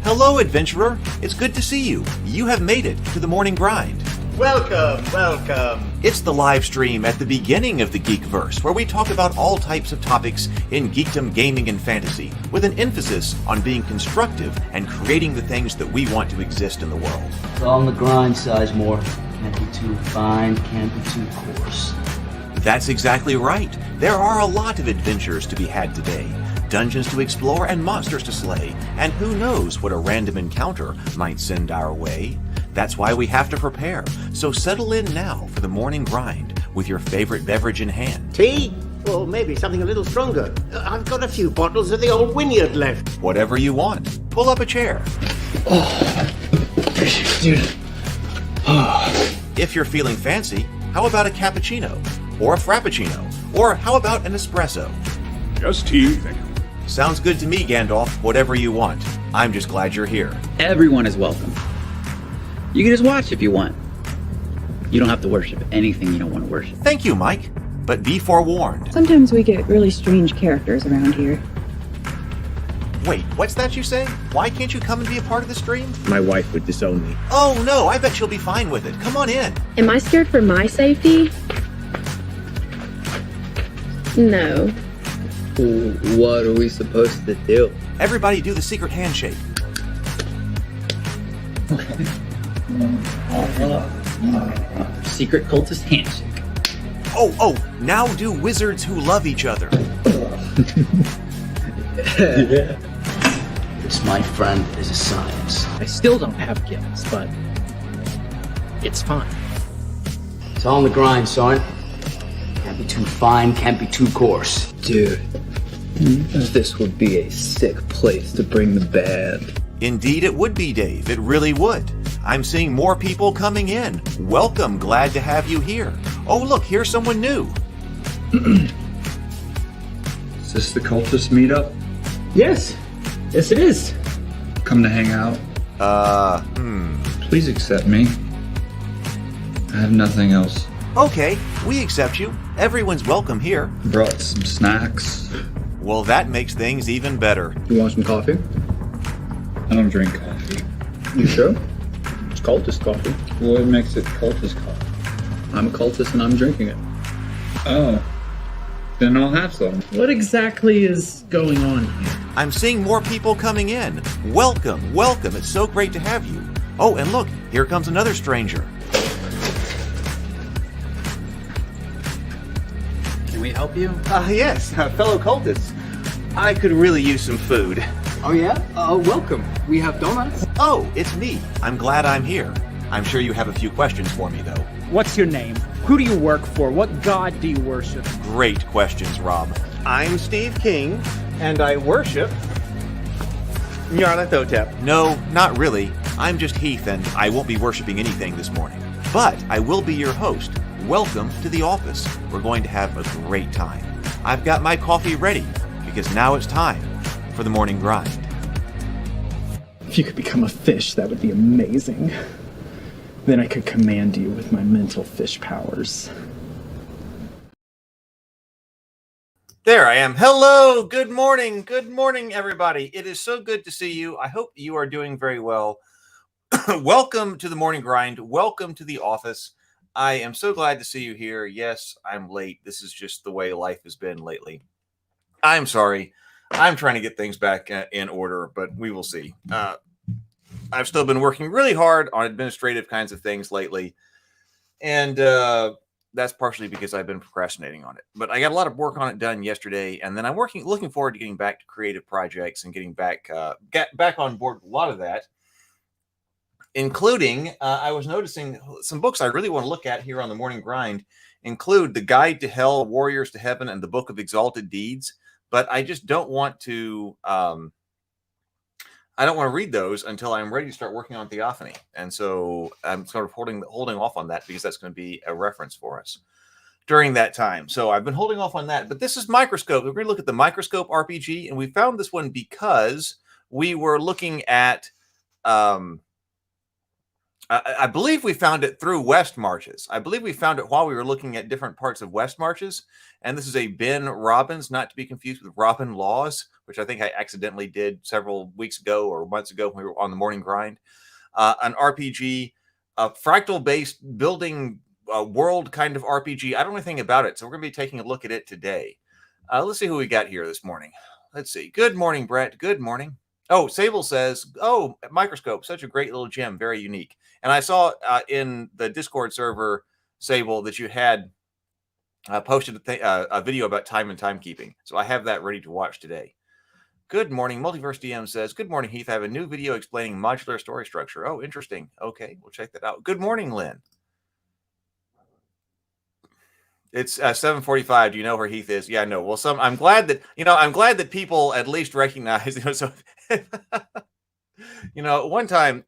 Hello, adventurer. It's good to see you. You have made it to the morning grind. Welcome, welcome. It's the live stream at the beginning of the Geekverse, where we talk about all types of topics in geekdom, gaming, and fantasy, with an emphasis on being constructive and creating the things that we want to exist in the world. It's all on the grind, Sizemore. Can't be too fine, can't be too coarse. That's exactly right. There are a lot of adventures to be had today. Dungeons to explore and monsters to slay, and who knows what a random encounter might send our way. That's why we have to prepare, so settle in now for the morning grind with your favorite beverage in hand. Tea? Or maybe something a little stronger. I've got a few bottles of the old Wynyard left. Whatever you want. Pull up a chair. Dude. If you're feeling fancy, how about a cappuccino? Or a frappuccino? Or how about an espresso? Just tea, thank you. Sounds good to me, Gandalf. Whatever you want. I'm just glad you're here. Everyone is welcome. You can just watch if you want. You don't have to worship anything you don't want to worship. Thank you, Mike. But be forewarned. Sometimes we get really strange characters around here. Wait, what's that you say? Why can't you come and be a part of the stream? My wife would disown me. Oh no, I bet she'll be fine with it. Come on in. Am I scared for my safety? No. What are we supposed to do? Everybody do the secret handshake. Secret cultist handshake. Oh, now do wizards who love each other. This, my friend, is a science. I still don't have gifts, but it's fine. It's all on the grind, son. Can't be too fine, can't be too coarse. Dude, this would be a sick place to bring the band. Indeed it would be, Dave. It really would. I'm seeing more people coming in. Welcome. Glad to have you here. Oh, look, here's someone new. Is this the cultist meetup? Yes it is. Come to hang out? Please accept me. I have nothing else. Okay, we accept you. Everyone's welcome here. Brought some snacks. Well, that makes things even better. You want some coffee? I don't drink coffee. You sure? It's cultist coffee. What makes it cultist coffee? I'm a cultist and I'm drinking it. Oh. Then I'll have some. What exactly is going on here? I'm seeing more people coming in. Welcome. It's so great to have you. Oh, and look, here comes another stranger. Can we help you? Yes, fellow cultists. I could really use some food. Oh yeah? Welcome. We have donuts. Oh, it's me. I'm glad I'm here. I'm sure you have a few questions for me, though. What's your name? Who do you work for? What god do you worship? Great questions, Rob. I'm Steve King, and I worship Nyarlathotep. No, not really. I'm just Heath, and I won't be worshiping anything this morning. But I will be your host. Welcome to the office. We're going to have a great time. I've got my coffee ready, because now it's time for the morning grind. If you could become a fish, that would be amazing. Then I could command you with my mental fish powers. There I am. Hello. Good morning, everybody. It is so good to see you. I hope you are doing very well. Welcome to the morning grind. Welcome to the office. I am so glad to see you here. Yes, I'm late. This is just the way life has been lately. I'm sorry. I'm trying to get things back in order, but we will see. I've still been working really hard on administrative kinds of things lately, and that's partially because I've been procrastinating on it. But I got a lot of work on it done yesterday, and then I'm looking forward to getting back to creative projects and getting back on board with a lot of that, including I was noticing some books I really want to look at here on the morning grind include The Guide to Hell, Warriors to Heaven, and the Book of Exalted Deeds. But I just don't want to. I don't want to read those until I'm ready to start working on Theophany, and so I'm sort of holding off on that because that's going to be a reference for us during that time. So I've been holding off on that. But this is Microscope. We're going to look at the Microscope RPG, and we found this one because we were looking at. I I believe we found it through West Marches. I believe we found it while we were looking at different parts of West Marches. And this is a Ben Robbins, not to be confused with Robin Laws, which I think I accidentally did several weeks ago or months ago when we were on the morning grind. An RPG, a fractal-based building world kind of RPG. I don't know anything about it, so we're going to be taking a look at it today. Let's see who we got here this morning. Let's see. Good morning, Brett. Good morning. Oh, Sable says, oh, Microscope, such a great little gem, very unique. And I saw in the Discord server, Sable, that you had posted a video about time and timekeeping. So I have that ready to watch today. Good morning. Multiverse DM says, good morning, Heath. I have a new video explaining modular story structure. Oh, interesting. Okay, we'll check that out. Good morning, Lynn. It's 7:45. Do you know where Heath is? Yeah, no. Well, I'm glad that people at least recognize, so one time,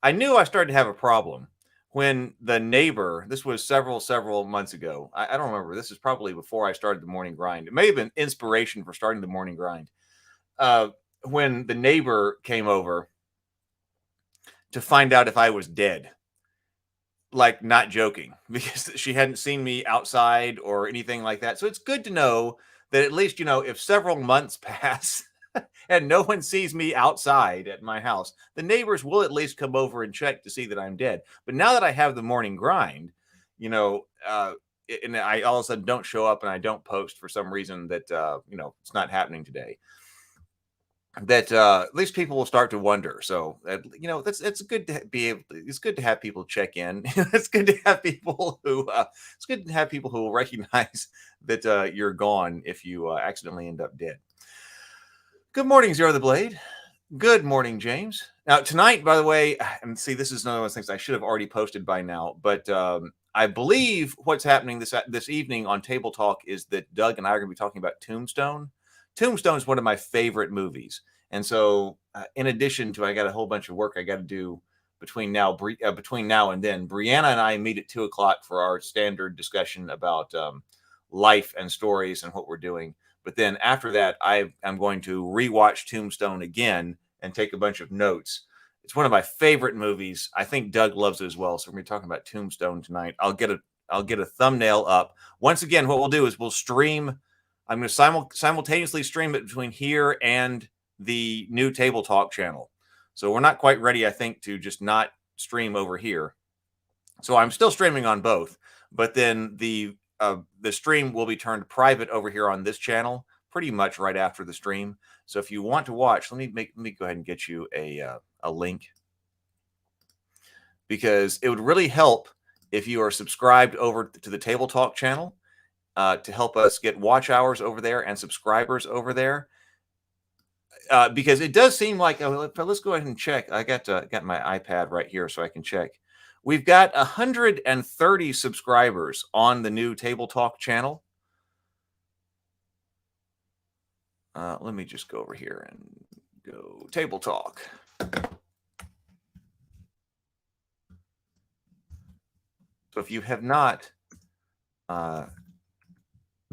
I knew I started to have a problem when the neighbor, this was several months ago. I don't remember. This is probably before I started the morning grind. It may have been inspiration for starting the morning grind. When the neighbor came over to find out if I was dead. Like, not joking, because she hadn't seen me outside or anything like that. So it's good to know that at least, if several months pass and no one sees me outside at my house, the neighbors will at least come over and check to see that I'm dead. But now that I have the morning grind, and I all of a sudden don't show up and I don't post for some reason that, it's not happening today, that at least people will start to wonder. So it's good to be able to, it's good to have people check in. It's good to have people who will recognize that you're gone if you accidentally end up dead. Good morning, Zero the Blade. Good morning, James. Now tonight, by the way, and see, this is another one of those things I should have already posted by now, but I believe what's happening this evening on Table Talk is that Doug and I are going to be talking about Tombstone. Tombstone is one of my favorite movies. And so in addition to, I got a whole bunch of work I got to do between now and then, Brianna and I meet at 2:00 for our standard discussion about life and stories and what we're doing. But then after that, I am going to rewatch Tombstone again and take a bunch of notes. It's one of my favorite movies. I think Doug loves it as well. So we're going to be talking about Tombstone tonight. I'll get a thumbnail up. Once again, what we'll do is we'll stream. I'm going to simultaneously stream it between here and the new Table Talk channel. So we're not quite ready, I think, to just not stream over here. So I'm still streaming on both, but then the stream will be turned private over here on this channel pretty much right after the stream. So if you want to watch, let me go ahead and get you a link, because it would really help if you are subscribed over to the Table Talk channel. To help us get watch hours over there and subscribers over there, because it does seem like, let's go ahead and check. I got my iPad right here so I can check. We've got 130 subscribers on the new Table Talk channel. Let me just go over here and go Table Talk. So if you have not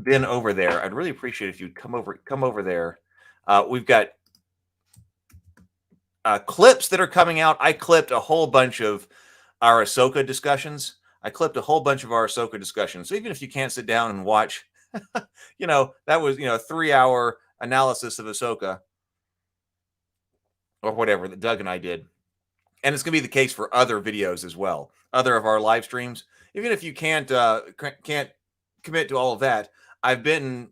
been over there, I'd really appreciate if you'd come over there. We've got clips that are coming out. I clipped a whole bunch of our Ahsoka discussions. So even if you can't sit down and watch, that was, a 3-hour analysis of Ahsoka or whatever that Doug and I did. And it's going to be the case for other videos as well, other of our live streams. Even if you can't commit to all of that, I've been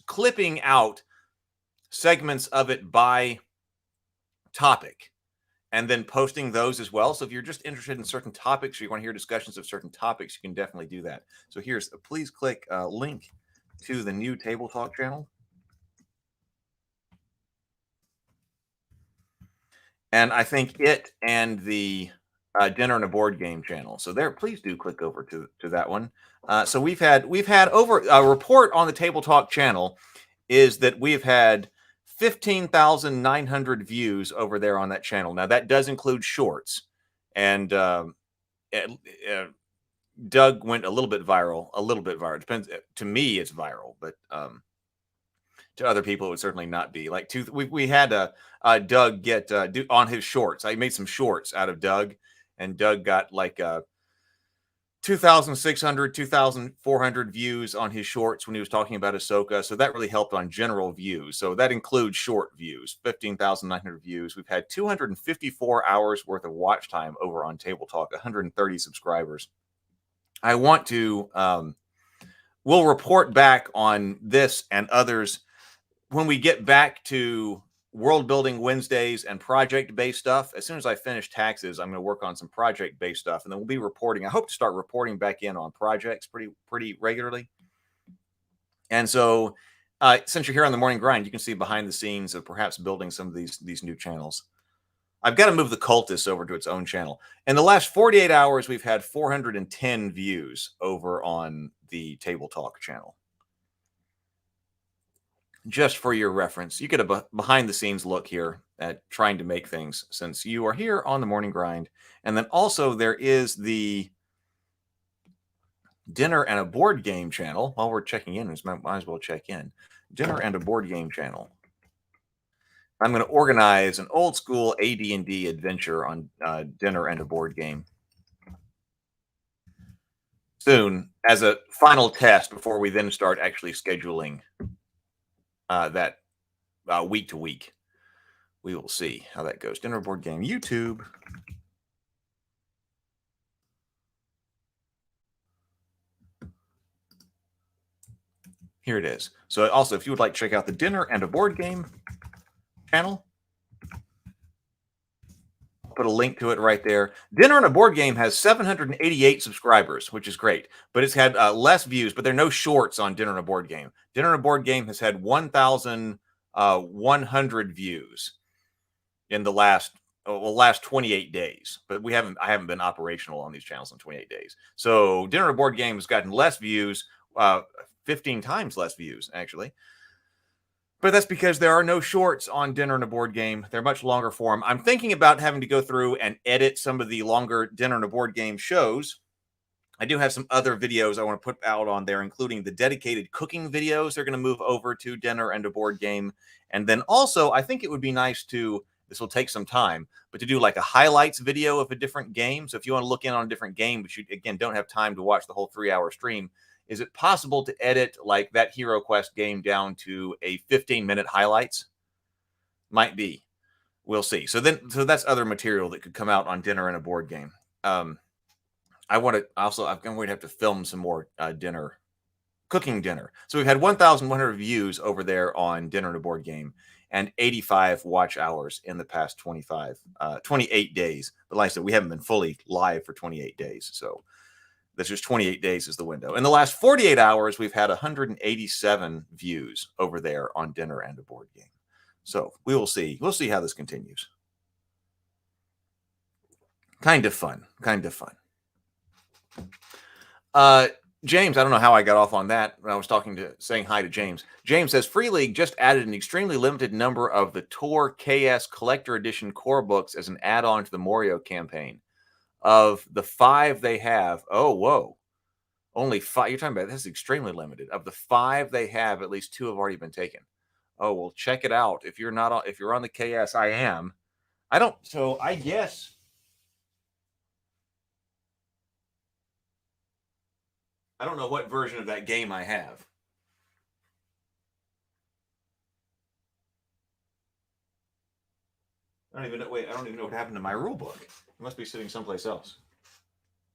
clipping out segments of it by topic and then posting those as well. So if you're just interested in certain topics or you want to hear discussions of certain topics, you can definitely do that. So please click link to the new Table Talk channel. And I think it and the Dinner and a Board Game channel. So please do click over to that one. So we've had over a report on the Table Talk channel is that we've had 15,900 views over there on that channel. Now that does include shorts, and Doug went a little bit viral. Depends. To me, it's viral, but To other people, it would certainly not be. Like we had Doug get do on his shorts. I made some shorts out of Doug, and Doug got like 2,600, 2,400 views on his shorts when he was talking about Ahsoka. So that really helped on general views. So that includes short views, 15,900 views. We've had 254 hours worth of watch time over on Table Talk, 130 subscribers. I want to, we'll report back on this and others when we get back to world building Wednesdays and project based stuff. As soon as I finish taxes, I'm going to work on some project based stuff, and then we'll be reporting. I hope to start reporting back in on projects pretty regularly. And so since you're here on the Morning Grind, you can see behind the scenes of perhaps building some of these new channels. I've got to move the Cultists over to its own channel. In the last 48 hours, we've had 410 views over on the Table Talk channel. Just for your reference, you get a behind the scenes look here at trying to make things since you are here on the Morning Grind. And then also there is the Dinner and a Board Game channel. While we're checking in, we might as well check in. Dinner and a Board Game channel. I'm going to organize an old school AD&D adventure on Dinner and a Board Game soon as a final test before we then start actually scheduling that week to week. We will see how that goes. Dinner Board Game YouTube. Here it is. So also, if you would like to check out the Dinner and a Board Game channel, I'll put a link to it right there. Dinner and a Board Game has 788 subscribers, which is great, but it's had less views, but there are no shorts on Dinner and a Board Game. Dinner and a Board Game has had 1,100 views in the last 28 days, but I haven't been operational on these channels in 28 days. So Dinner and a Board Game has gotten less views, 15 times less views actually. But that's because there are no shorts on Dinner and a Board Game. They're much longer form. I'm thinking about having to go through and edit some of the longer Dinner and a Board Game shows. I do have some other videos I want to put out on there, including the dedicated cooking videos. They're going to move over to Dinner and a Board Game. And then also, I think it would be nice to, this will take some time, but to do like a highlights video of a different game. So if you want to look in on a different game, but you, again, don't have time to watch the whole 3-hour stream, is it possible to edit like that Hero Quest game down to a 15-minute highlights? Might be. We'll see. So that's other material that could come out on Dinner and a Board Game. I'm going to have to film some more cooking dinner. So we've had 1,100 views over there on Dinner and a Board Game and 85 watch hours in the past 28 days. But like I said, we haven't been fully live for 28 days. So that's just 28 days is the window. In the last 48 hours, we've had 187 views over there on Dinner and a Board Game. So we will see. We'll see how this continues. Kind of fun. James, I don't know how I got off on that when I was saying hi to James. James says, Free League just added an extremely limited number of the Tor KS Collector Edition core books as an add-on to the Morio campaign. Of the 5 they have, only 5. You're talking about this is extremely limited. Of the 5 they have, at least 2 have already been taken. Oh, well, check it out. If you're on the KS, I am. So I guess I don't know what version of that game I have. I don't even know what happened to my rule book. It must be sitting someplace else.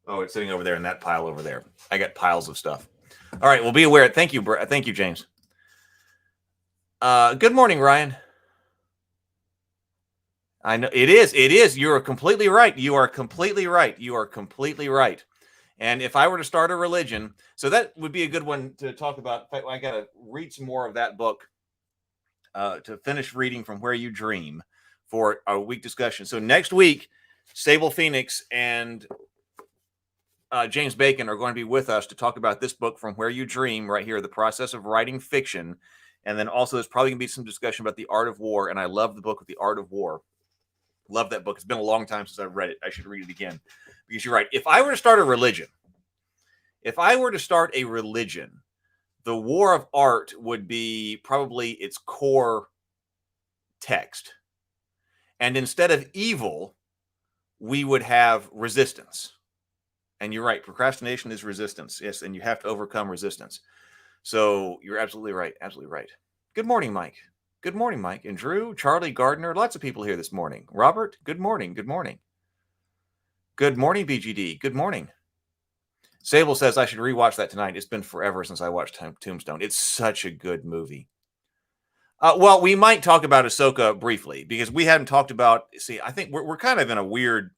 Oh, it's sitting over there in that pile over there. I got piles of stuff. All right, well, be aware. Thank you, James. Good morning, Ryan. I know it is. You are completely right. And if I were to start a religion, so that would be a good one to talk about. In fact, I got to read some more of that book to finish reading From Where You Dream for a week discussion. So next week, Sable Phoenix and James Bacon are going to be with us to talk about this book, From Where You Dream, right here, The Process of Writing Fiction. And then also there's probably going to be some discussion about The Art of War. And I love the book, The Art of War. Love that book. It's been a long time since I've read it. I should read it again. Because you're right. If I were to start a religion, The War of Art would be probably its core text. And instead of evil, we would have resistance. And you're right, procrastination is resistance. Yes, and you have to overcome resistance. So you're absolutely right. Absolutely right. Good morning, Mike. Good morning, Mike. And Drew, Charlie, Gardner, lots of people here this morning. Robert, good morning. Good morning. Good morning, BGD. Good morning. Sable says I should rewatch that tonight. It's been forever since I watched Tombstone. It's such a good movie. Well, we might talk about Ahsoka briefly because we hadn't talked about. See, I think we're kind of in a weird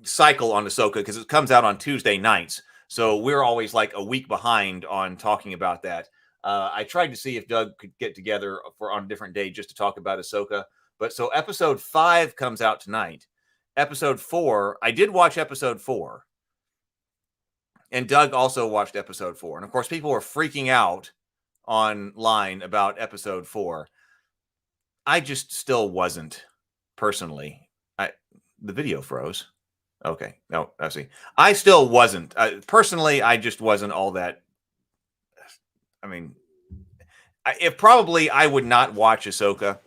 cycle on Ahsoka because it comes out on Tuesday nights, so we're always like a week behind on talking about that. I tried to see if Doug could get together on a different day just to talk about Ahsoka, but so episode 5 comes out tonight. Episode 4, I did watch episode 4. And Doug also watched episode 4. And of course, people were freaking out online about episode 4. I just still wasn't personally. The video froze. Okay. No, I see. I still wasn't. Personally, I just wasn't all that. I mean, I would not watch Ahsoka.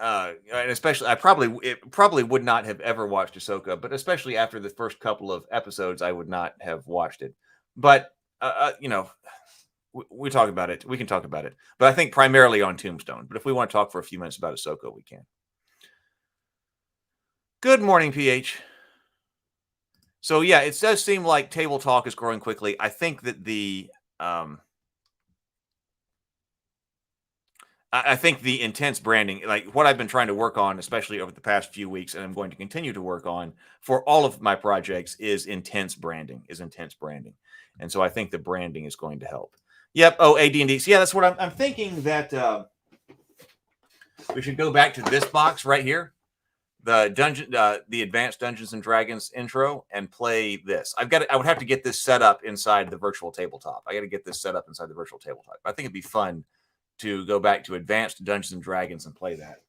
And especially, it probably would not have ever watched Ahsoka, but especially after the first couple of episodes, I would not have watched it. But we talk about it. We can talk about it, but I think primarily on Tombstone. But if we want to talk for a few minutes about Ahsoka, we can. Good morning, PH. So yeah, it does seem like Table Talk is growing quickly. I think that I think the intense branding, like what I've been trying to work on, especially over the past few weeks, and I'm going to continue to work on for all of my projects, is intense branding. And so I think the branding is going to help. Yep. Oh, AD&D. So yeah, that's what I'm thinking that we should go back to this box right here, the Advanced Dungeons and Dragons intro, and play this. I would have to get this set up inside the virtual tabletop. I got to get this set up inside the virtual tabletop. I think it'd be fun to go back to Advanced Dungeons and Dragons and play that.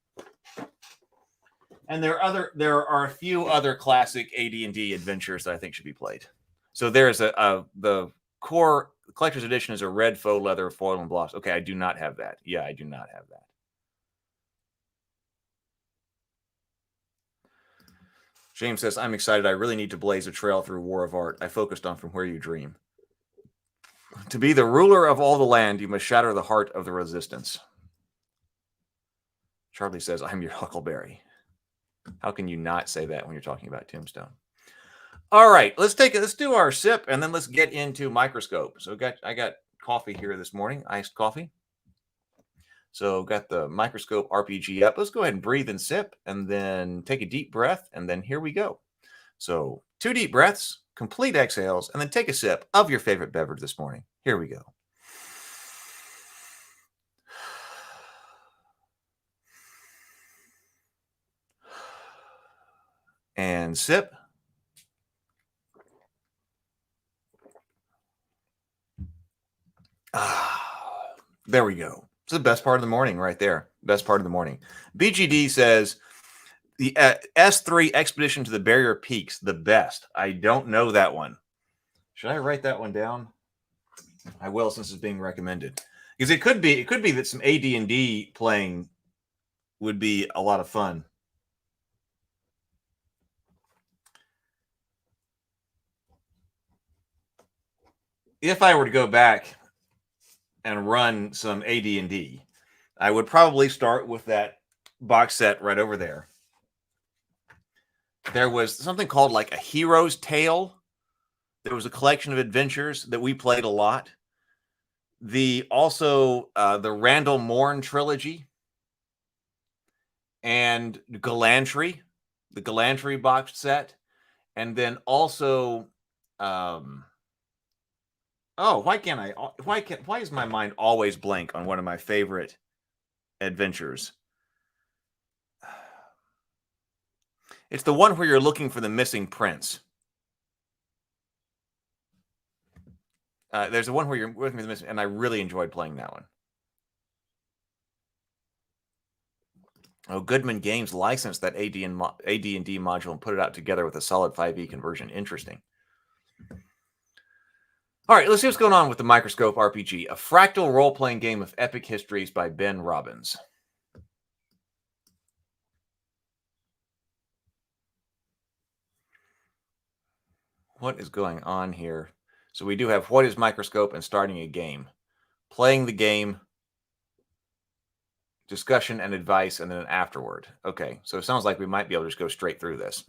And there are a few other classic AD&D adventures that I think should be played. So there's the core collector's edition is a red faux leather foil and blocks. Okay, I do not have that. Yeah, I do not have that. James says, I'm excited. I really need to blaze a trail through War of Art. I focused on From Where You Dream. To be the ruler of all the land, you must shatter the heart of the resistance. Charlie says, I'm your Huckleberry. How can you not say that when you're talking about Tombstone? All right, let's do our sip, and then let's get into Microscope. So I got coffee here this morning, iced coffee. So got the Microscope RPG up. Let's go ahead and breathe and sip, and then take a deep breath, and then here we go. So 2 deep breaths, complete exhales, and then take a sip of your favorite beverage this morning. Here we go. And sip. There we go. It's the best part of the morning right there. Best part of the morning. BGD says, the S3 Expedition to the Barrier Peaks, the best. I don't know that one. Should I write that one down? I will, since it's being recommended. Because it could be that some AD&D playing would be a lot of fun. If I were to go back and run some AD&D, I would probably start with that box set right over there. There was something called like a Hero's Tale. There was a collection of adventures that we played a lot. The Randall Morn trilogy and Galantry, the Galantry box set, and then also why is my mind always blank on one of my favorite adventures? It's the one where you're looking for the missing prince. There's the one where you're looking for the missing, and I really enjoyed playing that one. Oh, Goodman Games licensed that AD&D module and put it out together with a solid 5e conversion. Interesting. All right, let's see what's going on with the Microscope RPG, a fractal role-playing game of epic histories by Ben Robbins. What is going on here? So we do have what is Microscope and starting a game, playing the game, discussion and advice, and then an afterward. Okay, so it sounds like we might be able to just go straight through this.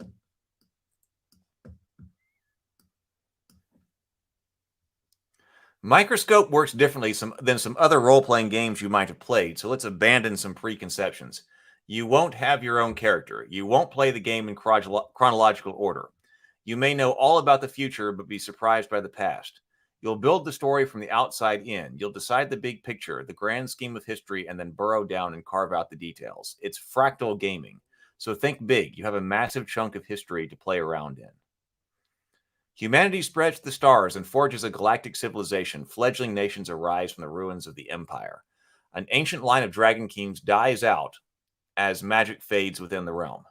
Microscope works differently than some other role-playing games you might have played, so let's abandon some preconceptions. You won't have your own character. You won't play the game in chronological order. You may know all about the future, but be surprised by the past. You'll build the story from the outside in. You'll decide the big picture, the grand scheme of history, and then burrow down and carve out the details. It's fractal gaming. So think big. You have a massive chunk of history to play around in. Humanity spreads to the stars and forges a galactic civilization. Fledgling nations arise from the ruins of the Empire. An ancient line of dragon kings dies out as magic fades within the realm.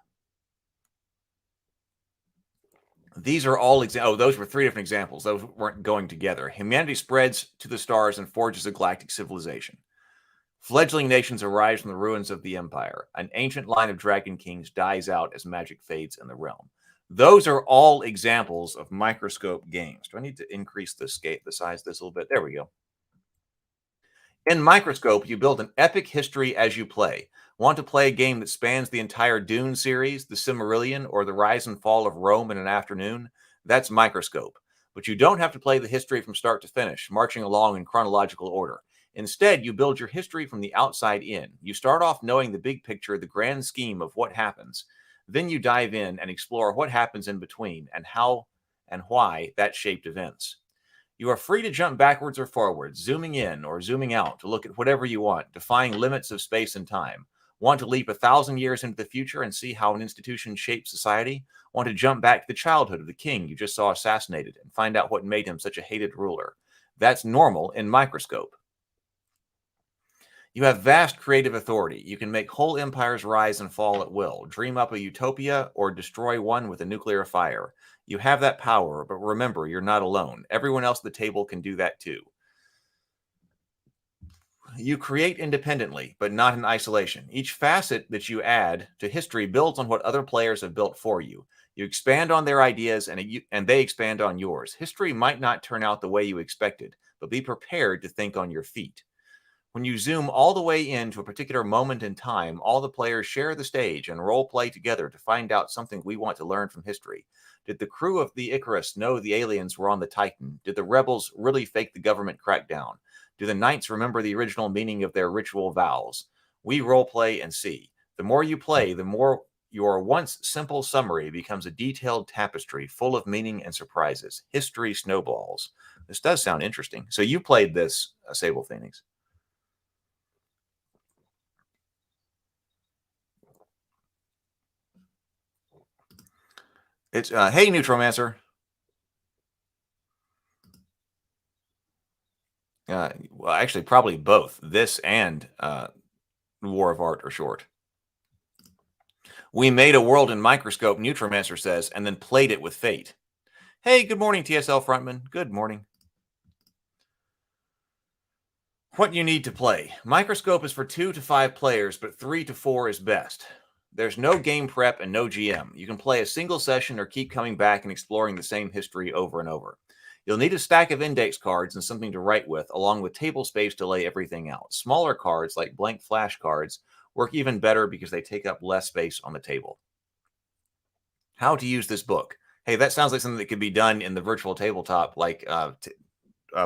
These are all those were 3 different examples. Those weren't going together. Humanity spreads to the stars and forges a galactic civilization. Fledgling nations arise from the ruins of the Empire. An ancient line of dragon kings dies out as magic fades in the realm. Those are all examples of Microscope games. Do I need to increase the size of this a little bit? There we go. In Microscope, you build an epic history as you play. Want to play a game that spans the entire Dune series, the Silmarillion, or the rise and fall of Rome in an afternoon? That's Microscope. But you don't have to play the history from start to finish, marching along in chronological order. Instead, you build your history from the outside in. You start off knowing the big picture, the grand scheme of what happens. Then you dive in and explore what happens in between and how and why that shaped events. You are free to jump backwards or forwards, zooming in or zooming out to look at whatever you want, defying limits of space and time. Want to leap 1,000 years into the future and see how an institution shapes society? Want to jump back to the childhood of the king you just saw assassinated and find out what made him such a hated ruler? That's normal in Microscope. You have vast creative authority. You can make whole empires rise and fall at will, dream up a utopia, or destroy one with a nuclear fire. You have that power, but remember, you're not alone. Everyone else at the table can do that too. You create independently, but not in isolation. Each facet that you add to history builds on what other players have built for you. You expand on their ideas, and they expand on yours. History might not turn out the way you expected, but be prepared to think on your feet. When you zoom all the way into a particular moment in time, all the players share the stage and role play together to find out something we want to learn from history. Did the crew of the Icarus know the aliens were on the Titan? Did the rebels really fake the government crackdown? Do the knights remember the original meaning of their ritual vows? We role play and see. The more you play, the more your once simple summary becomes a detailed tapestry full of meaning and surprises. History snowballs. This does sound interesting. So you played this, Sable Phoenix. It's hey, Neutromancer. Well, actually, probably both. This and War of Art are short. We made a world in Microscope, Neutromancer says, and then played it with Fate. Hey, good morning, TSL Frontman. Good morning. What you need to play. Microscope is for 2 to 5 players, but 3 to 4 is best. There's no game prep and no GM. You can play a single session or keep coming back and exploring the same history over and over. You'll need a stack of index cards and something to write with, along with table space to lay everything out. Smaller cards, like blank flashcards, work even better because they take up less space on the table. How to use this book. Hey, that sounds like something that could be done in the virtual tabletop, like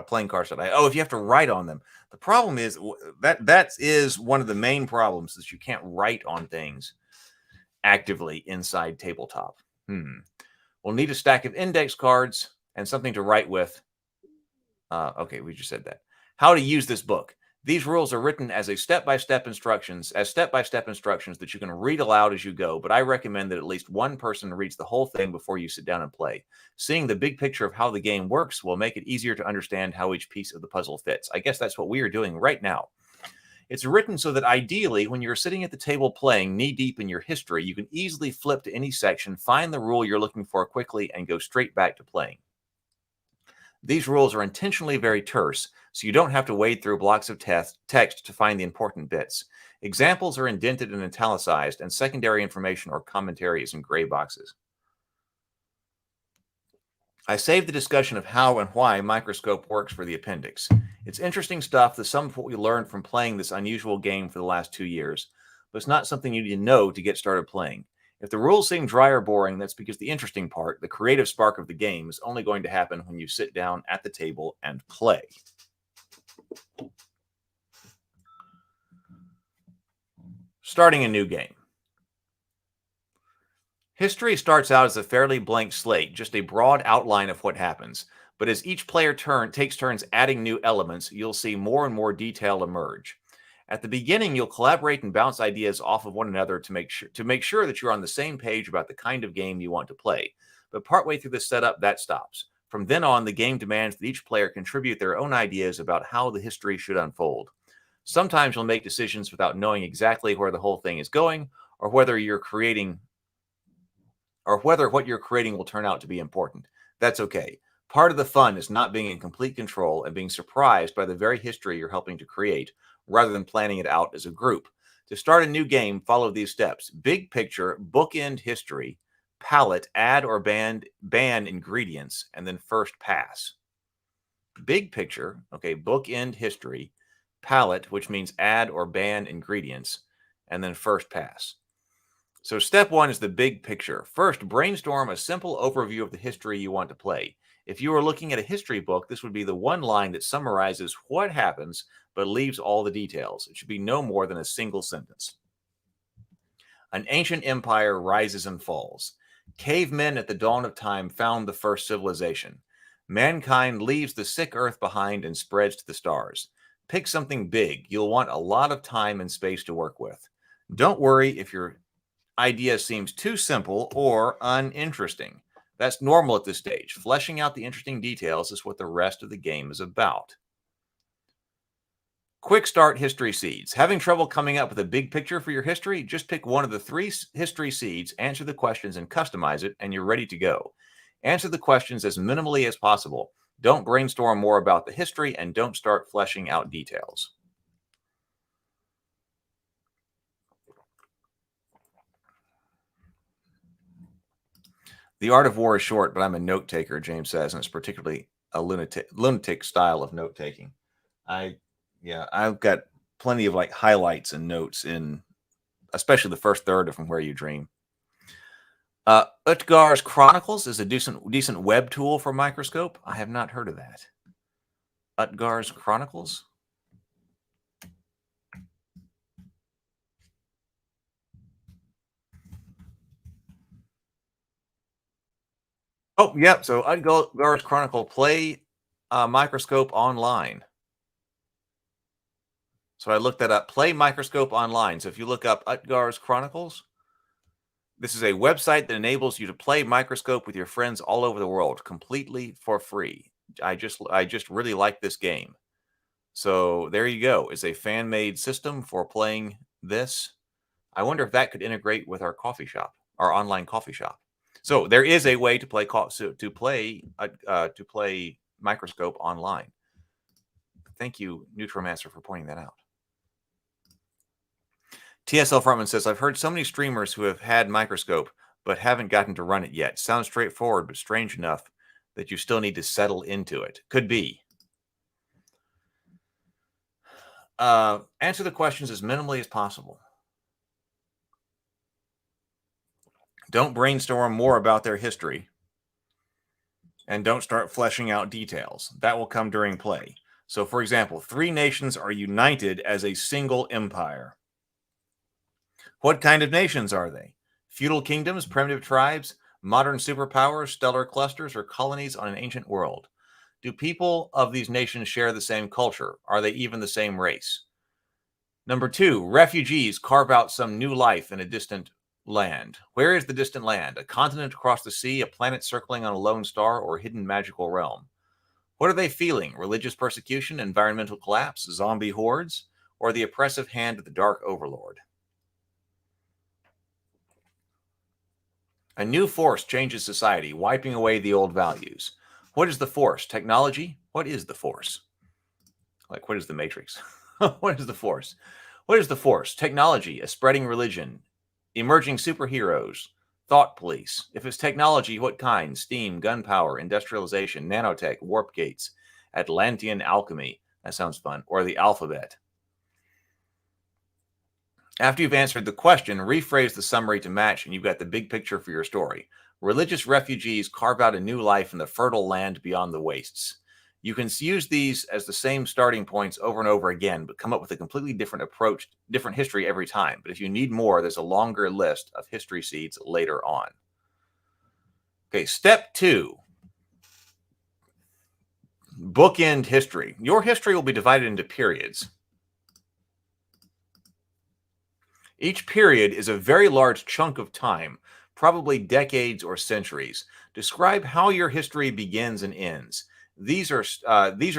playing cards. Oh, if you have to write on them. The problem is that is one of the main problems, is you can't write on things actively inside tabletop. We'll need a stack of index cards and something to write with. Okay, we just said that. How to use this book. These rules are written as step-by-step instructions that you can read aloud as you go, but I recommend that at least one person reads the whole thing before you sit down and play. Seeing the big picture of how the game works will make it easier to understand how each piece of the puzzle fits. I guess that's what we are doing right now. It's written so that ideally, when you're sitting at the table playing knee-deep in your history, you can easily flip to any section, find the rule you're looking for quickly, and go straight back to playing. These rules are intentionally very terse, so you don't have to wade through blocks of text to find the important bits. Examples are indented and italicized, and secondary information or commentary is in gray boxes. I saved the discussion of how and why Microscope works for the appendix. It's interesting stuff, the sum of what we learned from playing this unusual game for the last 2 years, but it's not something you need to know to get started playing. If the rules seem dry or boring, that's because the interesting part, the creative spark of the game, is only going to happen when you sit down at the table and play. Starting a new game. History starts out as a fairly blank slate, just a broad outline of what happens. But as each player takes turns adding new elements, you'll see more and more detail emerge. At the beginning, you'll collaborate and bounce ideas off of one another to make sure that you're on the same page about the kind of game you want to play. But partway through the setup, that stops. From then on, the game demands that each player contribute their own ideas about how the history should unfold. Sometimes you'll make decisions without knowing exactly where the whole thing is going, or whether what you're creating will turn out to be important. That's okay. Part of the fun is not being in complete control and being surprised by the very history you're helping to create, rather than planning it out as a group. To start a new game, follow these steps. Big picture, bookend history, palette, add or ban ingredients, and then first pass. Big picture, okay, bookend history, palette, which means add or ban ingredients, and then first pass. So step 1 is the big picture. First, brainstorm a simple overview of the history you want to play. If you are looking at a history book, this would be the one line that summarizes what happens but leaves all the details. It should be no more than a single sentence. An ancient empire rises and falls. Cavemen at the dawn of time found the first civilization. Mankind leaves the sick earth behind and spreads to the stars. Pick something big. You'll want a lot of time and space to work with. Don't worry if your idea seems too simple or uninteresting. That's normal at this stage. Fleshing out the interesting details is what the rest of the game is about. Quick start history seeds. Having trouble coming up with a big picture for your history? Just pick one of the 3 history seeds, answer the questions, and customize it, and you're ready to go. Answer the questions as minimally as possible. Don't brainstorm more about the history, and don't start fleshing out details. The art of war is short, but I'm a note taker, James says, and it's particularly a lunatic style of note taking. I've got plenty of like highlights and notes in, especially the first third of From Where You Dream. Utgar's Chronicles is a decent web tool for Microscope. I have not heard of that. Utgar's Chronicles. Oh, yep. So Utgar's Chronicle, play Microscope online. So I looked that up. Play Microscope online. So if you look up Utgar's Chronicles, this is a website that enables you to play Microscope with your friends all over the world, completely for free. I just really like this game. So there you go. It's a fan-made system for playing this. I wonder if that could integrate with our coffee shop, our online coffee shop. So there is a way to play Microscope online. Thank you, Neutromancer, for pointing that out. TSL Frontman says, I've heard so many streamers who have had Microscope but haven't gotten to run it yet. Sounds straightforward, but strange enough that you still need to settle into it. Could be. Answer the questions as minimally as possible. Don't brainstorm more about their history. And don't start fleshing out details. That will come during play. So, for example, 3 nations are united as a single empire. What kind of nations are they? Feudal kingdoms, primitive tribes, modern superpowers, stellar clusters, or colonies on an ancient world? Do people of these nations share the same culture? Are they even the same race? Number 2, refugees carve out some new life in a distant land. Where is the distant land? A continent across the sea, a planet circling on a lone star, or a hidden magical realm? What are they feeling? Religious persecution, environmental collapse, zombie hordes? or the oppressive hand of the Dark Overlord? A new force changes society, wiping away the old values. What is the force? Technology? What is the force? Like, what is the Matrix? What is the force? What is the force? Technology, a spreading religion, emerging superheroes, thought police. If it's technology, what kind? Steam, gunpowder, industrialization, nanotech, warp gates, Atlantean alchemy. That sounds fun. Or the alphabet. After you've answered the question, rephrase the summary to match, and you've got the big picture for your story. Religious refugees carve out a new life in the fertile land beyond the wastes. You can use these as the same starting points over and over again, but come up with a completely different approach, different history every time. But if you need more, there's a longer list of history seeds later on. Okay, step 2. Bookend history. Your history will be divided into periods. Each period is a very large chunk of time, probably decades or centuries. Describe how your history begins and ends. These are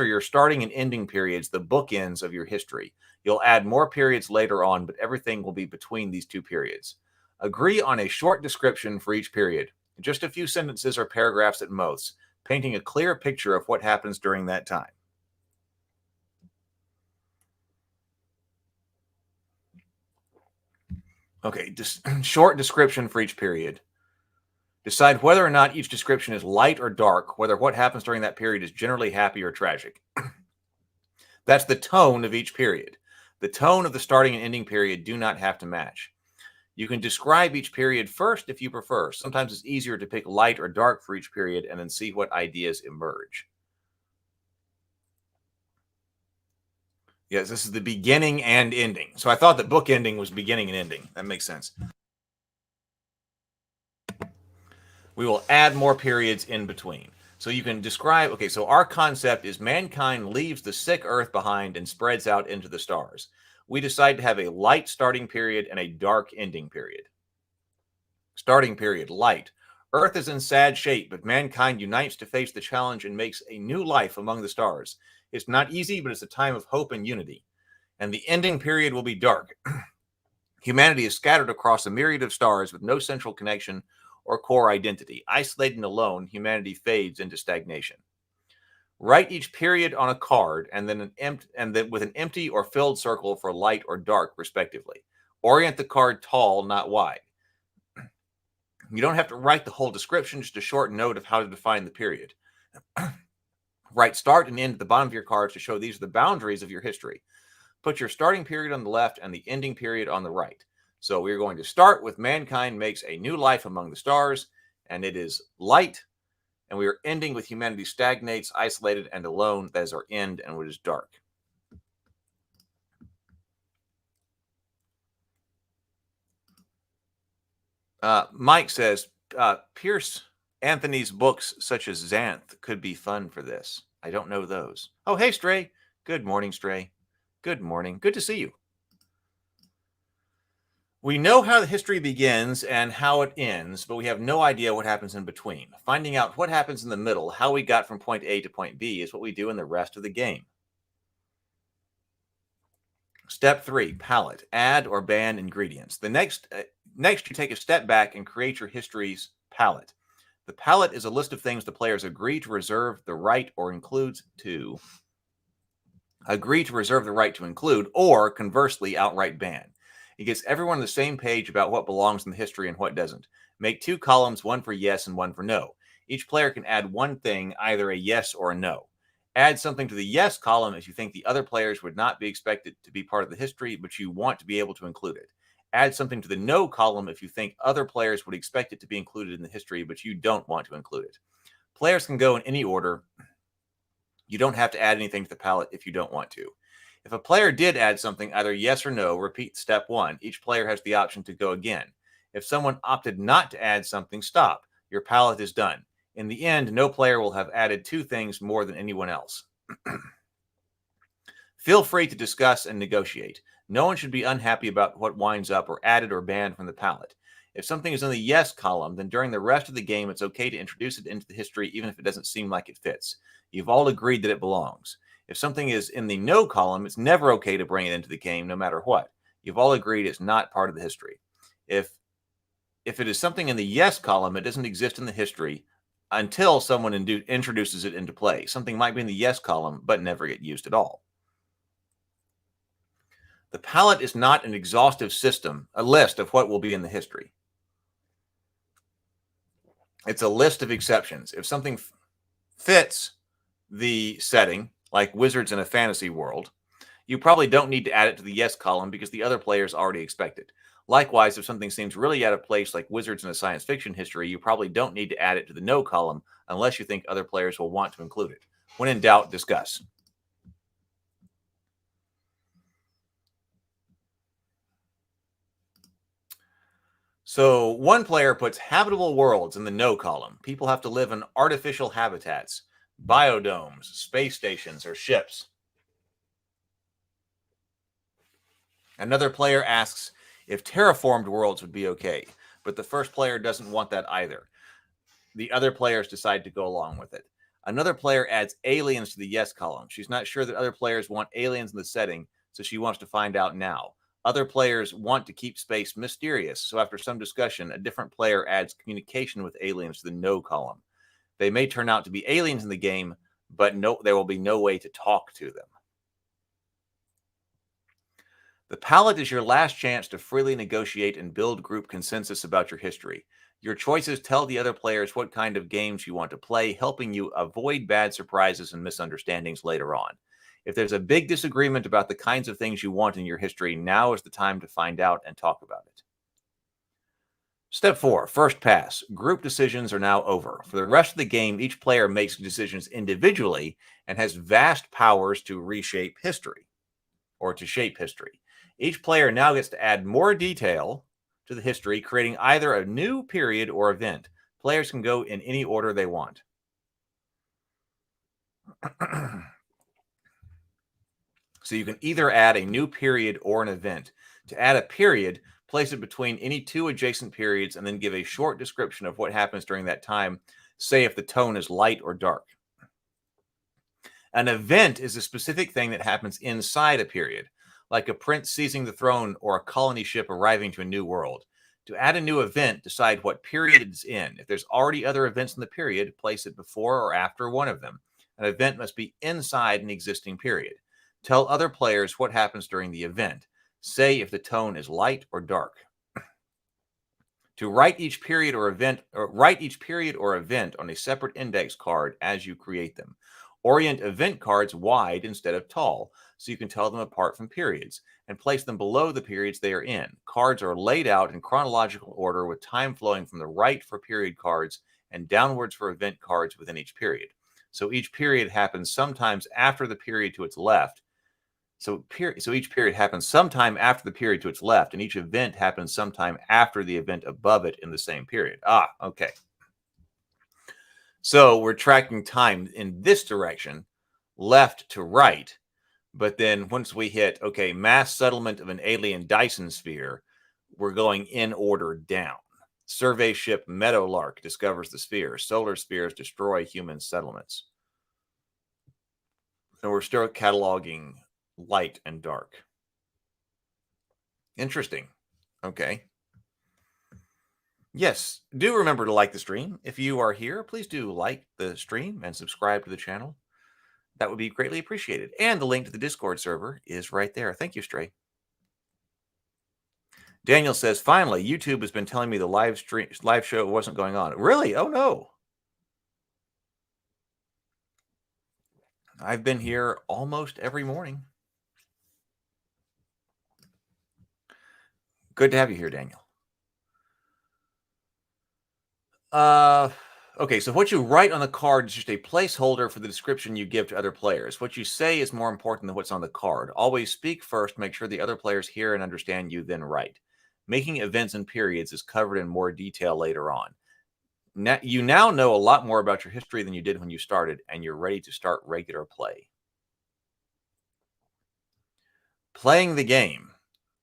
your starting and ending periods, the bookends of your history. You'll add more periods later on, but everything will be between these two periods. Agree on a short description for each period, just a few sentences or paragraphs at most, painting a clear picture of what happens during that time. Okay, just short description for each period. Decide whether or not each description is light or dark, whether what happens during that period is generally happy or tragic. That's the tone of each period. The tone of the starting and ending period do not have to match. You can describe each period first if you prefer. Sometimes it's easier to pick light or dark for each period and then see what ideas emerge. Yes, this is the beginning and ending. So I thought that book ending was beginning and ending. That makes sense. We will add more periods in between. So you can describe, okay, so our concept is mankind leaves the sick earth behind and spreads out into the stars. We decide to have a light starting period and a dark ending period. Starting period, light. Earth is in sad shape, but mankind unites to face the challenge and makes a new life among the stars. It's not easy, but it's a time of hope and unity. And the ending period will be dark. Humanity is scattered across a myriad of stars with no central connection or core identity. Isolated and alone, humanity fades into stagnation. Write each period on a card and then with an empty or filled circle for light or dark, respectively. Orient the card tall, not wide. You don't have to write the whole description, just a short note of how to define the period. Write start and end at the bottom of your cards to show these are the boundaries of your history. Put your starting period on the left and the ending period on the right. So we're going to start with mankind makes a new life among the stars, and it is light. And we are ending with humanity stagnates, isolated, and alone. That is our end, and it is dark. Mike says, Pierce Anthony's books such as Xanth could be fun for this. I don't know those. Oh, hey, Stray. Good morning, Stray. Good morning. Good to see you. We know how the history begins and how it ends, but we have no idea what happens in between. Finding out what happens in the middle, how we got from point A to point B, is what we do in the rest of the game. Step 3, palette. Add or ban ingredients. Next, you take a step back and create your history's palette. The palette is a list of things the players agree to reserve the right or includes to. Agree to reserve the right to include, or conversely, outright ban. It gets everyone on the same page about what belongs in the history and what doesn't. Make 2 columns, one for yes and one for no. Each player can add one thing, either a yes or a no. Add something to the yes column if you think the other players would not be expected to be part of the history, but you want to be able to include it. Add something to the no column if you think other players would expect it to be included in the history, but you don't want to include it. Players can go in any order. You don't have to add anything to the palette if you don't want to. If a player did add something, either yes or no, repeat step 1. Each player has the option to go again. If someone opted not to add something, stop. Your palette is done. In the end, no player will have added 2 things more than anyone else. Feel free to discuss and negotiate. No one should be unhappy about what winds up or added or banned from the palette. If something is in the yes column, then during the rest of the game, it's okay to introduce it into the history even if it doesn't seem like it fits. You've all agreed that it belongs. If something is in the no column, it's never okay to bring it into the game, no matter what. You've all agreed it's not part of the history. If it is something in the yes column, it doesn't exist in the history until someone introduces it into play. Something might be in the yes column, but never get used at all. The palette is not an exhaustive system, a list of what will be in the history. It's a list of exceptions. If something fits the setting, like wizards in a fantasy world, you probably don't need to add it to the yes column because the other players already expect it. Likewise, if something seems really out of place, like wizards in a science fiction history, you probably don't need to add it to the no column unless you think other players will want to include it. When in doubt, discuss. So one player puts habitable worlds in the no column. People have to live in artificial habitats, biodomes, space stations, or ships. Another player asks if terraformed worlds would be okay, but the first player doesn't want that either. The other players decide to go along with it. Another player adds aliens to the yes column. She's not sure that other players want aliens in the setting, so she wants to find out now. Other players want to keep space mysterious, so after some discussion, a different player adds communication with aliens to the no column. They may turn out to be aliens in the game, but there will be no way to talk to them. The palette is your last chance to freely negotiate and build group consensus about your history. Your choices tell the other players what kind of games you want to play, helping you avoid bad surprises and misunderstandings later on. If there's a big disagreement about the kinds of things you want in your history, now is the time to find out and talk about it. Step 4, first pass. Group decisions are now over. For the rest of the game, each player makes decisions individually and has vast powers to reshape history, or to shape history. Each player now gets to add more detail to the history, creating either a new period or event. Players can go in any order they want. So you can either add a new period or an event. To add a period, place it between any two adjacent periods and then give a short description of what happens during that time, say if the tone is light or dark. An event is a specific thing that happens inside a period, like a prince seizing the throne or a colony ship arriving to a new world. To add a new event, decide what period it's in. If there's already other events in the period, place it before or after one of them. An event must be inside an existing period. Tell other players what happens during the event. Say if the tone is light or dark. To write each period or event on a separate index card as you create them. Orient event cards wide instead of tall, so you can tell them apart from periods, and place them below the periods they are in. Cards are laid out in chronological order with time flowing from the right for period cards and downwards for event cards within each period. So each period happens sometimes after the period to its left. So each period happens sometime after the period to its left, and each event happens sometime after the event above it in the same period. Okay. So we're tracking time in this direction, left to right. But then once we hit, okay, mass settlement of an alien Dyson sphere, we're going in order down. Survey ship Meadowlark discovers the sphere. Solar spheres destroy human settlements. And we're still cataloging light and dark. Interesting. Okay. Yes, do remember to like the stream. If you are here, please do like the stream and subscribe to the channel. That would be greatly appreciated. And the link to the Discord server is right there. Thank you, Stray. Daniel says, finally, YouTube has been telling me the live show wasn't going on. Really? Oh, no. I've been here almost every morning. Good to have you here, Daniel. Okay, so what you write on the card is just a placeholder for the description you give to other players. What you say is more important than what's on the card. Always speak first, make sure the other players hear and understand you, then write. Making events and periods is covered in more detail later on. You now know a lot more about your history than you did when you started, and you're ready to start regular play. Playing the game.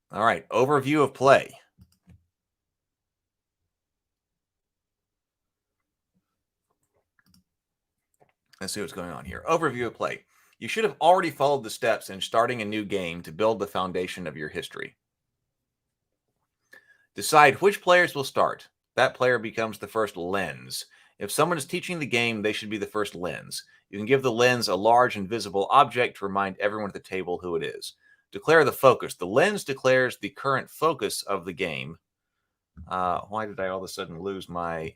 All right, overview of play. Let's see what's going on here. Overview of play. You should have already followed the steps in starting a new game to build the foundation of your history. Decide which players will start. That player becomes the first lens. If someone is teaching the game, they should be the first lens. You can give the lens a large and visible object to remind everyone at the table who it is. Declare the focus. The lens declares the current focus of the game. Why did I all of a sudden lose my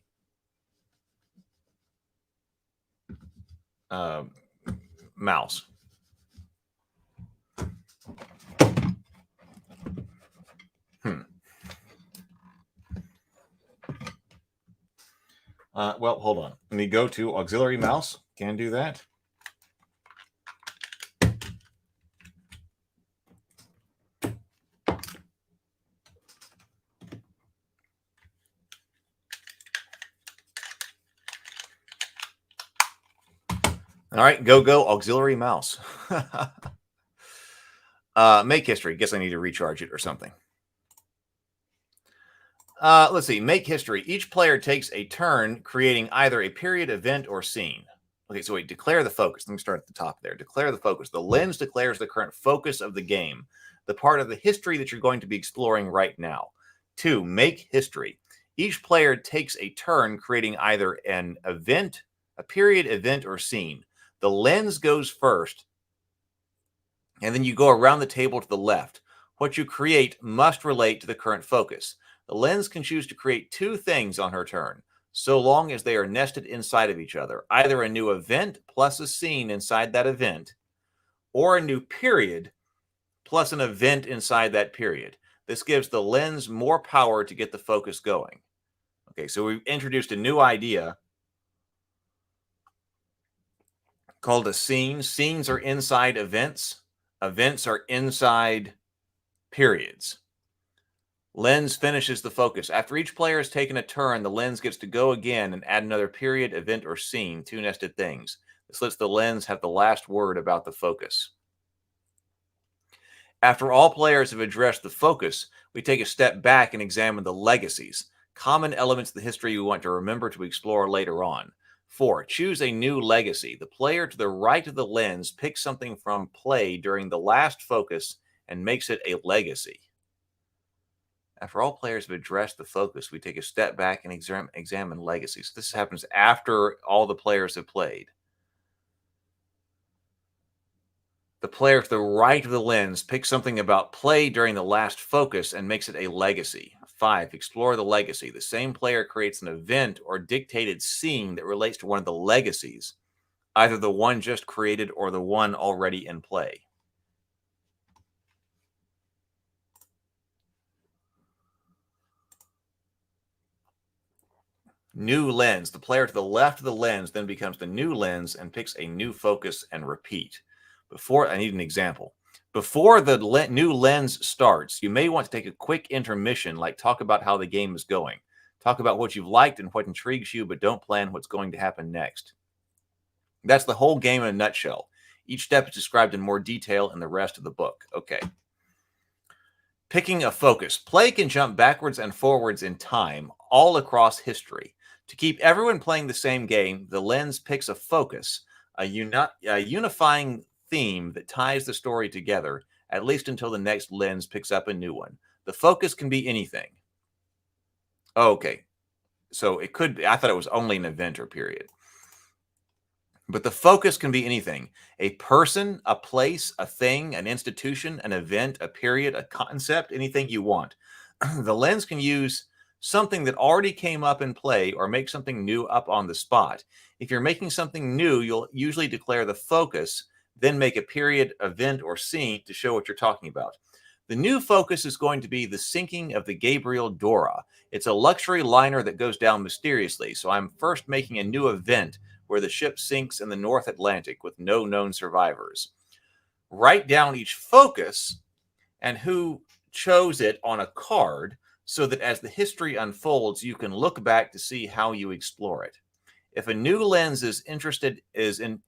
mouse? Well, hold on. Let me go to auxiliary mouse. Can do that. All right, go, auxiliary mouse. Make history. Guess I need to recharge it or something. Let's see. Make history. Each player takes a turn creating either a period, event, or scene. Okay, so wait. Declare the focus. Let me start at the top there. Declare the focus. The lens declares the current focus of the game, the part of the history that you're going to be exploring right now. 2. Make history. Each player takes a turn creating either an event, a period, event, or scene. The lens goes first, and then you go around the table to the left. What you create must relate to the current focus. The lens can choose to create 2 things on her turn, so long as they are nested inside of each other, either a new event plus a scene inside that event, or a new period plus an event inside that period. This gives the lens more power to get the focus going. Okay, so we've introduced a new idea called a scene. Scenes are inside events. Events are inside periods. Lens finishes the focus. After each player has taken a turn, the lens gets to go again and add another period, event, or scene, 2 nested things. This lets the lens have the last word about the focus. After all players have addressed the focus, we take a step back and examine the legacies, common elements of the history we want to remember to explore later on. 4. Choose a new legacy. The player to the right of the lens picks something from play during the last focus and makes it a legacy. After all players have addressed the focus, we take a step back and examine legacies. This happens after all the players have played. The player to the right of the lens picks something about play during the last focus and makes it a legacy. 5. Explore the legacy. The same player creates an event or dictated scene that relates to one of the legacies, either the one just created or the one already in play. New lens. The player to the left of the lens then becomes the new lens and picks a new focus and repeat. I need an example. Before the new lens starts, you may want to take a quick intermission, like talk about how the game is going. Talk about what you've liked and what intrigues you, but don't plan what's going to happen next. That's the whole game in a nutshell. Each step is described in more detail in the rest of the book. Okay. Picking a focus. Play can jump backwards and forwards in time, all across history. To keep everyone playing the same game, the lens picks a focus, a unifying theme that ties the story together, at least until the next lens picks up a new one. The focus can be anything. Okay. So it could be, I thought it was only an event or period. But the focus can be anything. A person, a place, a thing, an institution, an event, a period, a concept, anything you want. The lens can use something that already came up in play or make something new up on the spot. If you're making something new, you'll usually declare the focus, then make a period, event, or scene to show what you're talking about. The new focus is going to be the sinking of the Gabriel Dora. It's a luxury liner that goes down mysteriously, so I'm first making a new event where the ship sinks in the North Atlantic with no known survivors. Write down each focus and who chose it on a card so that as the history unfolds, you can look back to see how you explore it. If a new lens is interested in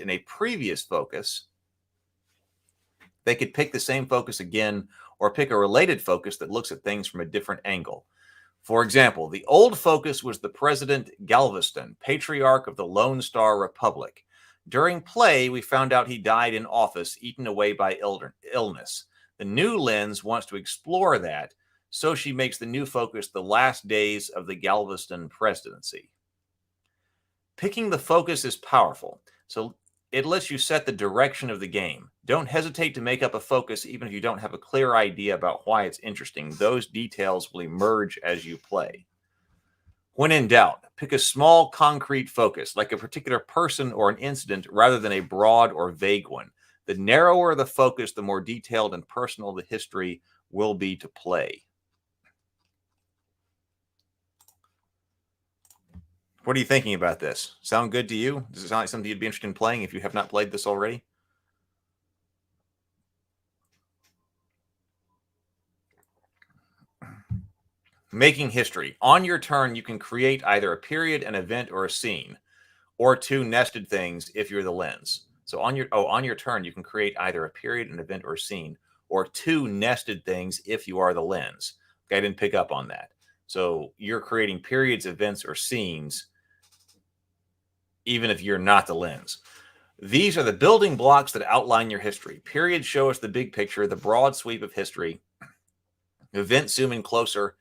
a previous focus, they could pick the same focus again or pick a related focus that looks at things from a different angle. For example, the old focus was the President Galveston, patriarch of the Lone Star Republic. During play, we found out he died in office, eaten away by illness. The new lens wants to explore that, so she makes the new focus the last days of the Galveston presidency. Picking the focus is powerful, so it lets you set the direction of the game. Don't hesitate to make up a focus even if you don't have a clear idea about why it's interesting. Those details will emerge as you play. When in doubt, pick a small concrete focus, like a particular person or an incident, rather than a broad or vague one. The narrower the focus, the more detailed and personal the history will be to play. What are you thinking about this? Sound good to you? Does it sound like something you'd be interested in playing if you have not played this already? Making history. On your turn, you can create either a period, an event, or a scene, or two nested things if you're the lens. So on your turn, you can create either a period, an event, or a scene, or two nested things if you are the lens. Okay, I didn't pick up on that. So you're creating periods, events, or scenes even if you're not the lens. These are the building blocks that outline your history. Periods show us the big picture, the broad sweep of history. Events zoom in closer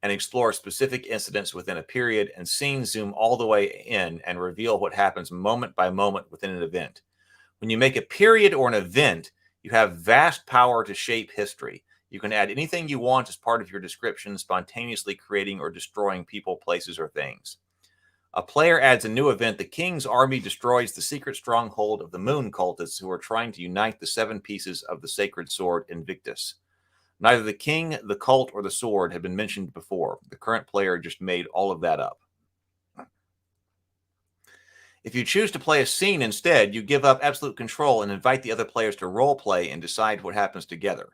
and explore specific incidents within a period, and scenes zoom all the way in and reveal what happens moment by moment within an event. When you make a period or an event, you have vast power to shape history. You can add anything you want as part of your description, spontaneously creating or destroying people, places, or things. A player adds a new event. The king's army destroys the secret stronghold of the moon cultists who are trying to unite the 7 pieces of the sacred sword Invictus. Neither the king, the cult, or the sword have been mentioned before. The current player just made all of that up. If you choose to play a scene instead, you give up absolute control and invite the other players to role play and decide what happens together.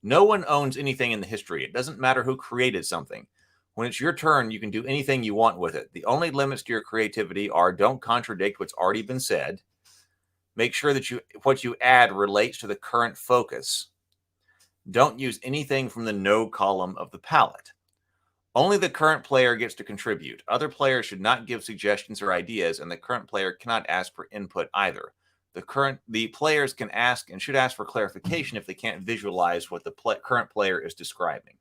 No one owns anything in the history. It doesn't matter who created something. When it's your turn, you can do anything you want with it. The only limits to your creativity are don't contradict what's already been said. Make sure that what you add relates to the current focus. Don't use anything from the no column of the palette. Only the current player gets to contribute. Other players should not give suggestions or ideas, and the current player cannot ask for input either. The players can ask and should ask for clarification if they can't visualize what the current player is describing.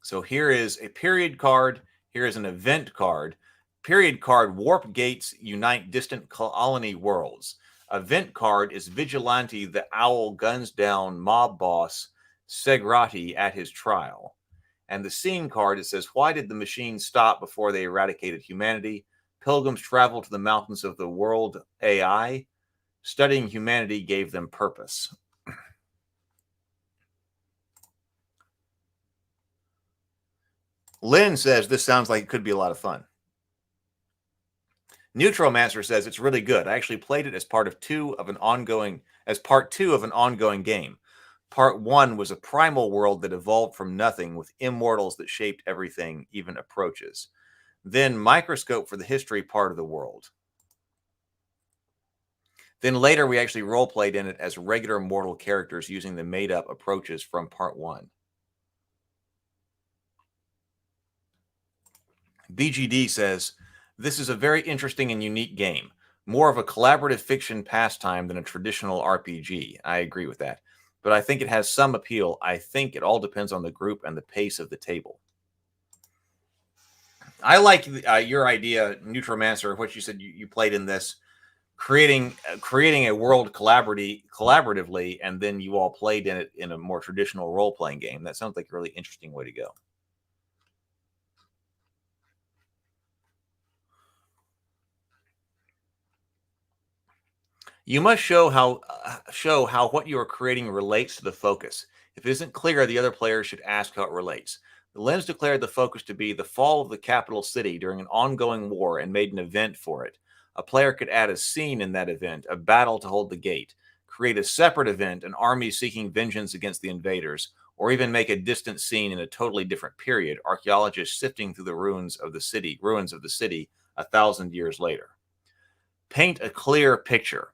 So here is a period card. Here is an event card. Period card, warp gates unite distant colony worlds. Event card is Vigilante the Owl guns down mob boss Segrati at his trial. And the scene card, it says, why did the machines stop before they eradicated humanity? Pilgrims traveled to the mountains of the world AI. Studying humanity gave them purpose. Lynn says this sounds like it could be a lot of fun. Neutromancer says it's really good. I actually played it as part 2 of an ongoing game. Part 1 was a primal world that evolved from nothing with immortals that shaped everything, even approaches. Then Microscope for the history part of the world. Then later we actually role-played in it as regular mortal characters using the made-up approaches from part 1. BGD says, this is a very interesting and unique game. More of a collaborative fiction pastime than a traditional RPG. I agree with that. But I think it has some appeal. I think it all depends on the group and the pace of the table. I like your idea, Neutromancer, what you said you played in this, creating a world collaboratively, and then you all played in it in a more traditional role-playing game. That sounds like a really interesting way to go. You must show how what you are creating relates to the focus. If it isn't clear, the other player should ask how it relates. The lens declared the focus to be the fall of the capital city during an ongoing war and made an event for it. A player could add a scene in that event, a battle to hold the gate, create a separate event, an army seeking vengeance against the invaders, or even make a distant scene in a totally different period, archaeologists sifting through the ruins of the city 1,000 years later. Paint a clear picture.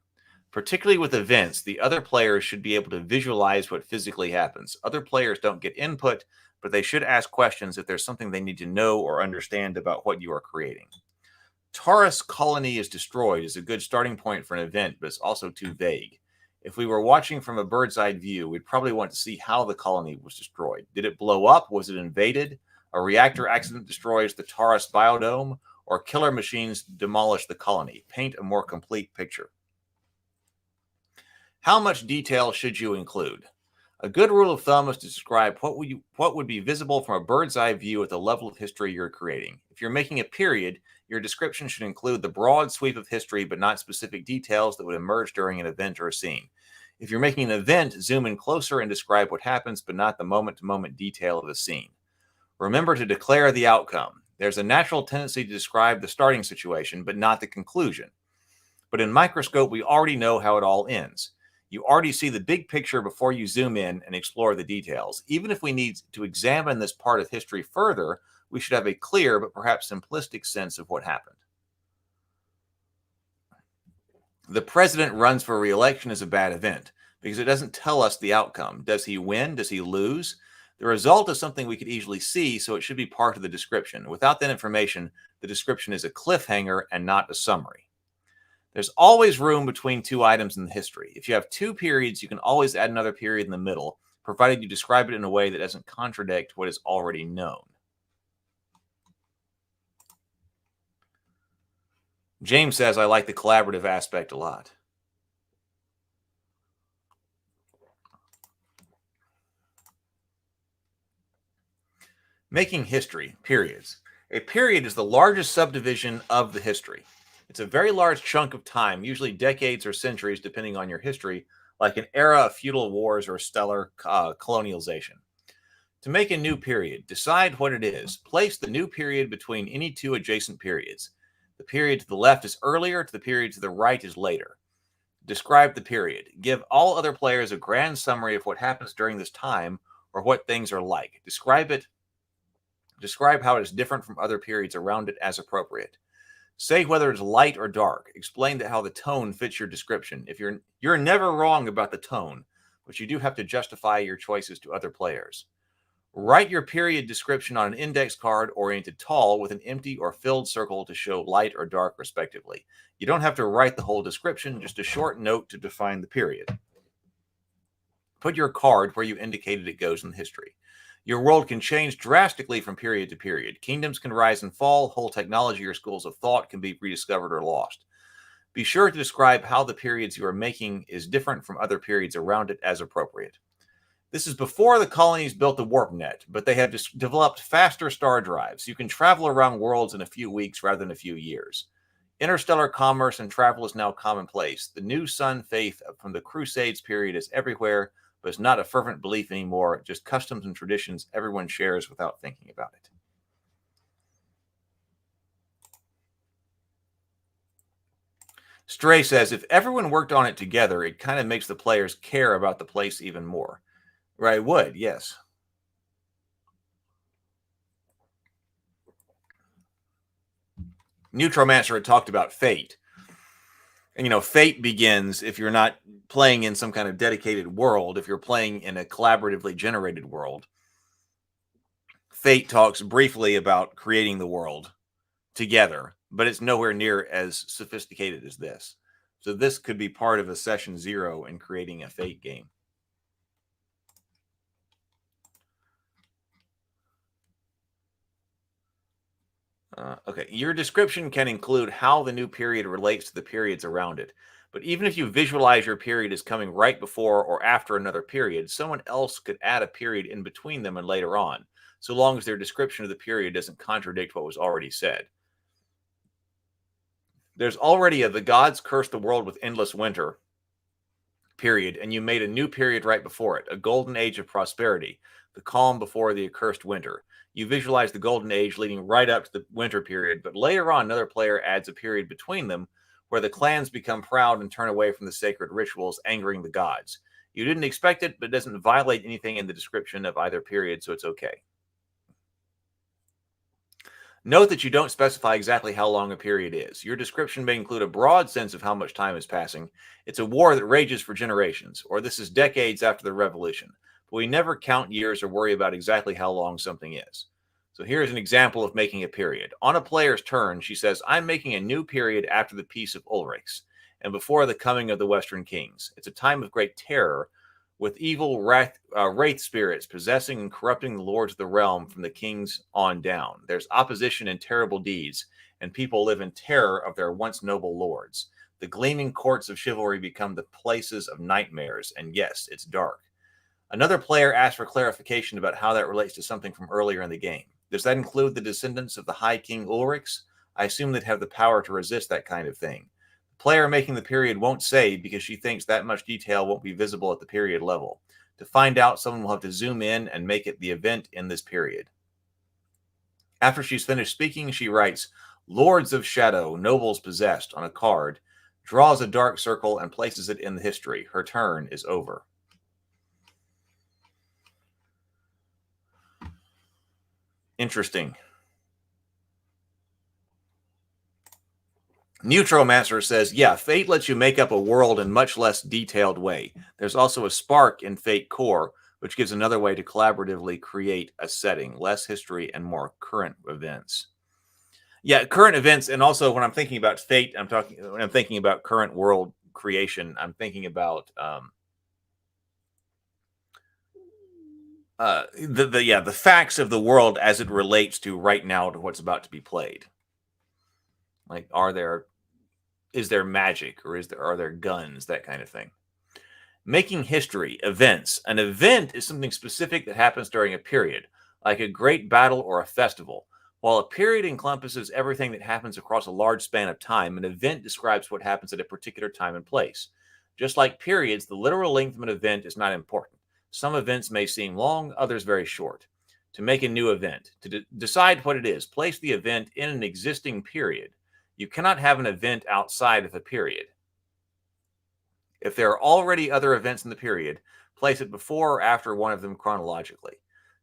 Particularly with events, the other players should be able to visualize what physically happens. Other players don't get input, but they should ask questions if there's something they need to know or understand about what you are creating. Taurus colony is destroyed is a good starting point for an event, but it's also too vague. If we were watching from a bird's eye view, we'd probably want to see how the colony was destroyed. Did it blow up? Was it invaded? A reactor accident destroys the Taurus biodome, or killer machines demolish the colony. Paint a more complete picture. How much detail should you include? A good rule of thumb is to describe what would be visible from a bird's eye view at the level of history you're creating. If you're making a period, your description should include the broad sweep of history, but not specific details that would emerge during an event or a scene. If you're making an event, zoom in closer and describe what happens, but not the moment-to-moment detail of the scene. Remember to declare the outcome. There's a natural tendency to describe the starting situation, but not the conclusion. But in Microscope, we already know how it all ends. You already see the big picture before you zoom in and explore the details. Even if we need to examine this part of history further, we should have a clear but perhaps simplistic sense of what happened. The president runs for re-election is a bad event because it doesn't tell us the outcome. Does he win? Does he lose? The result is something we could easily see, so it should be part of the description. Without that information, the description is a cliffhanger and not a summary. There's always room between two items in the history. If you have two periods, you can always add another period in the middle, provided you describe it in a way that doesn't contradict what is already known. James says, I like the collaborative aspect a lot. Making history, periods. A period is the largest subdivision of the history. It's a very large chunk of time, usually decades or centuries, depending on your history, like an era of feudal wars or stellar colonialization. To make a new period, decide what it is. Place the new period between any two adjacent periods. The period to the left is earlier, the period to the right is later. Describe the period. Give all other players a grand summary of what happens during this time or what things are like. Describe it. Describe how it is different from other periods around it as appropriate. Say whether it's light or dark. Explain how the tone fits your description. If you're never wrong about the tone, but you do have to justify your choices to other players. Write your period description on an index card oriented tall with an empty or filled circle to show light or dark respectively. You don't have to write the whole description, just a short note to define the period. Put your card where you indicated it goes in the history. Your world can change drastically from period to period. Kingdoms can rise and fall. Whole technology or schools of thought can be rediscovered or lost. Be sure to describe how the periods you are making is different from other periods around it as appropriate. This is before the colonies built the warp net, but they have developed faster star drives. You can travel around worlds in a few weeks rather than a few years. Interstellar commerce and travel is now commonplace. The new sun faith from the Crusades period is everywhere, but it's not a fervent belief anymore, just customs and traditions everyone shares without thinking about it. Stray says, if everyone worked on it together, it kind of makes the players care about the place even more. Right, it would, yes. Neutromancer had talked about fate. And, fate begins if you're not playing in some kind of dedicated world, if you're playing in a collaboratively generated world. Fate talks briefly about creating the world together, but it's nowhere near as sophisticated as this. So this could be part of a session 0 in creating a Fate game. Okay, your description can include how the new period relates to the periods around it. But even if you visualize your period as coming right before or after another period, someone else could add a period in between them and later on, so long as their description of the period doesn't contradict what was already said. There's already the gods cursed the world with endless winter period, and you made a new period right before it, a golden age of prosperity, the calm before the accursed winter. You visualize the golden age leading right up to the winter period, but later on another player adds a period between them where the clans become proud and turn away from the sacred rituals, angering the gods. You didn't expect it, but it doesn't violate anything in the description of either period, so it's okay. Note that you don't specify exactly how long a period is. Your description may include a broad sense of how much time is passing. It's a war that rages for generations, or this is decades after the revolution. But we never count years or worry about exactly how long something is. So here's an example of making a period. On a player's turn, she says, I'm making a new period after the Peace of Ulrich's and before the coming of the Western Kings. It's a time of great terror, with evil wraith spirits possessing and corrupting the lords of the realm from the kings on down. There's opposition and terrible deeds, and people live in terror of their once noble lords. The gleaming courts of chivalry become the places of nightmares, and yes, it's dark. Another player asked for clarification about how that relates to something from earlier in the game. Does that include the descendants of the High King Ulrich's? I assume they'd have the power to resist that kind of thing. The player making the period won't say because she thinks that much detail won't be visible at the period level. To find out, someone will have to zoom in and make it the event in this period. After she's finished speaking, she writes, Lords of Shadow, nobles possessed, on a card, draws a dark circle and places it in the history. Her turn is over. Interesting. Neutromancer says, yeah, Fate lets you make up a world in much less detailed way. There's also a spark in Fate Core, which gives another way to collaboratively create a setting, less history and more current events. Yeah, current events, and also when I'm thinking about Fate, when I'm thinking about current world creation, I'm thinking about the facts of the world as it relates to right now to what's about to be played. Like, is there magic, or are there guns, that kind of thing. Making history, events. An event is something specific that happens during a period, like a great battle or a festival. While a period encompasses everything that happens across a large span of time, an event describes what happens at a particular time and place. Just like periods, the literal length of an event is not important. Some events may seem long, others very short. To make a new event, to decide what it is, place the event in an existing period. You cannot have an event outside of a period. If there are already other events in the period, place it before or after one of them chronologically.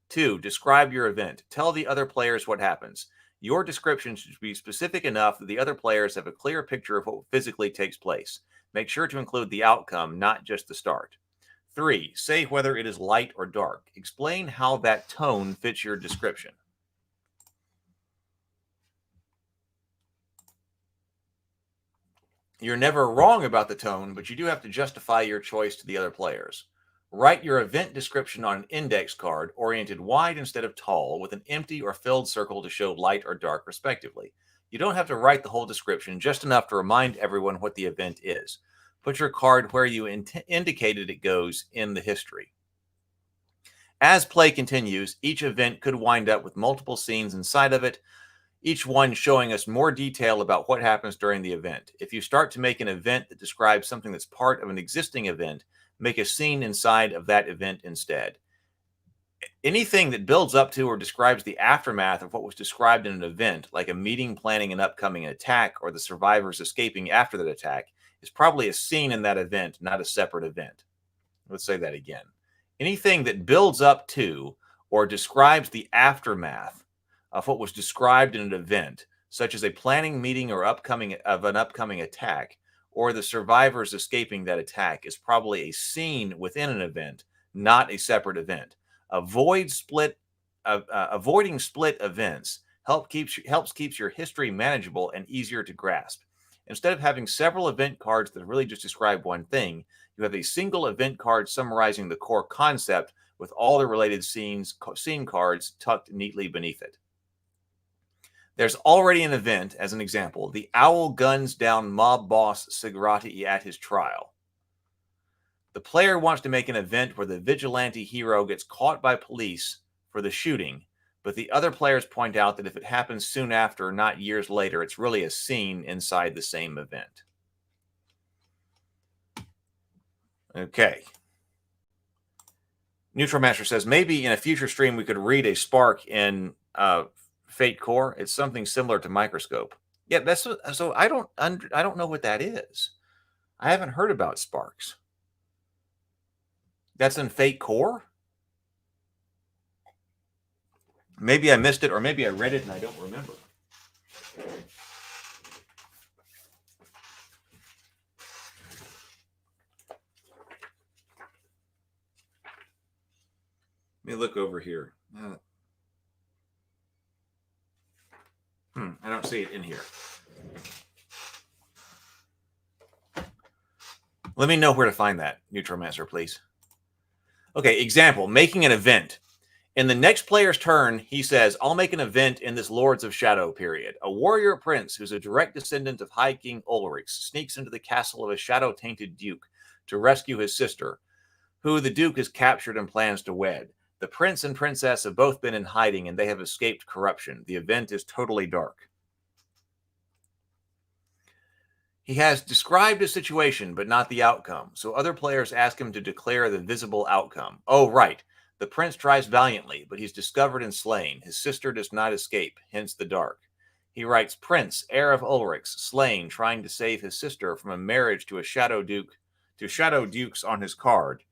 2. Describe your event. Tell the other players what happens. Your description should be specific enough that the other players have a clear picture of what physically takes place. Make sure to include the outcome, not just the start. 3. Say whether it is light or dark. Explain how that tone fits your description. You're never wrong about the tone, but you do have to justify your choice to the other players. Write your event description on an index card, oriented wide instead of tall, with an empty or filled circle to show light or dark, respectively. You don't have to write the whole description, just enough to remind everyone what the event is. Put your card where you indicated it goes in the history. As play continues, each event could wind up with multiple scenes inside of it, each one showing us more detail about what happens during the event. If you start to make an event that describes something that's part of an existing event, make a scene inside of that event instead. Anything that builds up to or describes the aftermath of what was described in an event, like a meeting planning an upcoming attack or the survivors escaping after that attack, is probably a scene in that event, not a separate event. Let's say that again. Anything that builds up to or describes the aftermath of what was described in an event, such as a planning meeting or an upcoming attack, or the survivors escaping that attack, is probably a scene within an event, not a separate event. Avoiding split events helps keeps your history manageable and easier to grasp. Instead of having several event cards that really just describe one thing, you have a single event card summarizing the core concept with all the related scene cards tucked neatly beneath it. There's already an event, as an example. The owl guns down mob boss Sigarati at his trial. The player wants to make an event where the vigilante hero gets caught by police for the shooting, but the other players point out that if it happens soon after, not years later, it's really a scene inside the same event. Okay. Neutromaster says, maybe in a future stream we could read a spark in Fate Core. It's something similar to Microscope. Yeah, that's so I don't know what that is. I haven't heard about sparks. That's in Fate Core? Maybe I missed it, or maybe I read it and I don't remember. Let me look over here. see it in here. Let me know where to find that, Neutromancer, please. Okay, example, making an event. In the next player's turn, he says, I'll make an event in this Lords of Shadow period. A warrior prince who's a direct descendant of High King Ulrich sneaks into the castle of a shadow-tainted duke to rescue his sister, who the duke has captured and plans to wed. The prince and princess have both been in hiding, and they have escaped corruption. The event is totally dark. He has described a situation, but not the outcome, so other players ask him to declare the visible outcome. Oh, right. The prince tries valiantly, but he's discovered and slain. His sister does not escape, hence the dark. He writes, Prince, heir of Ulrich, slain, trying to save his sister from a marriage to a shadow dukes on his card.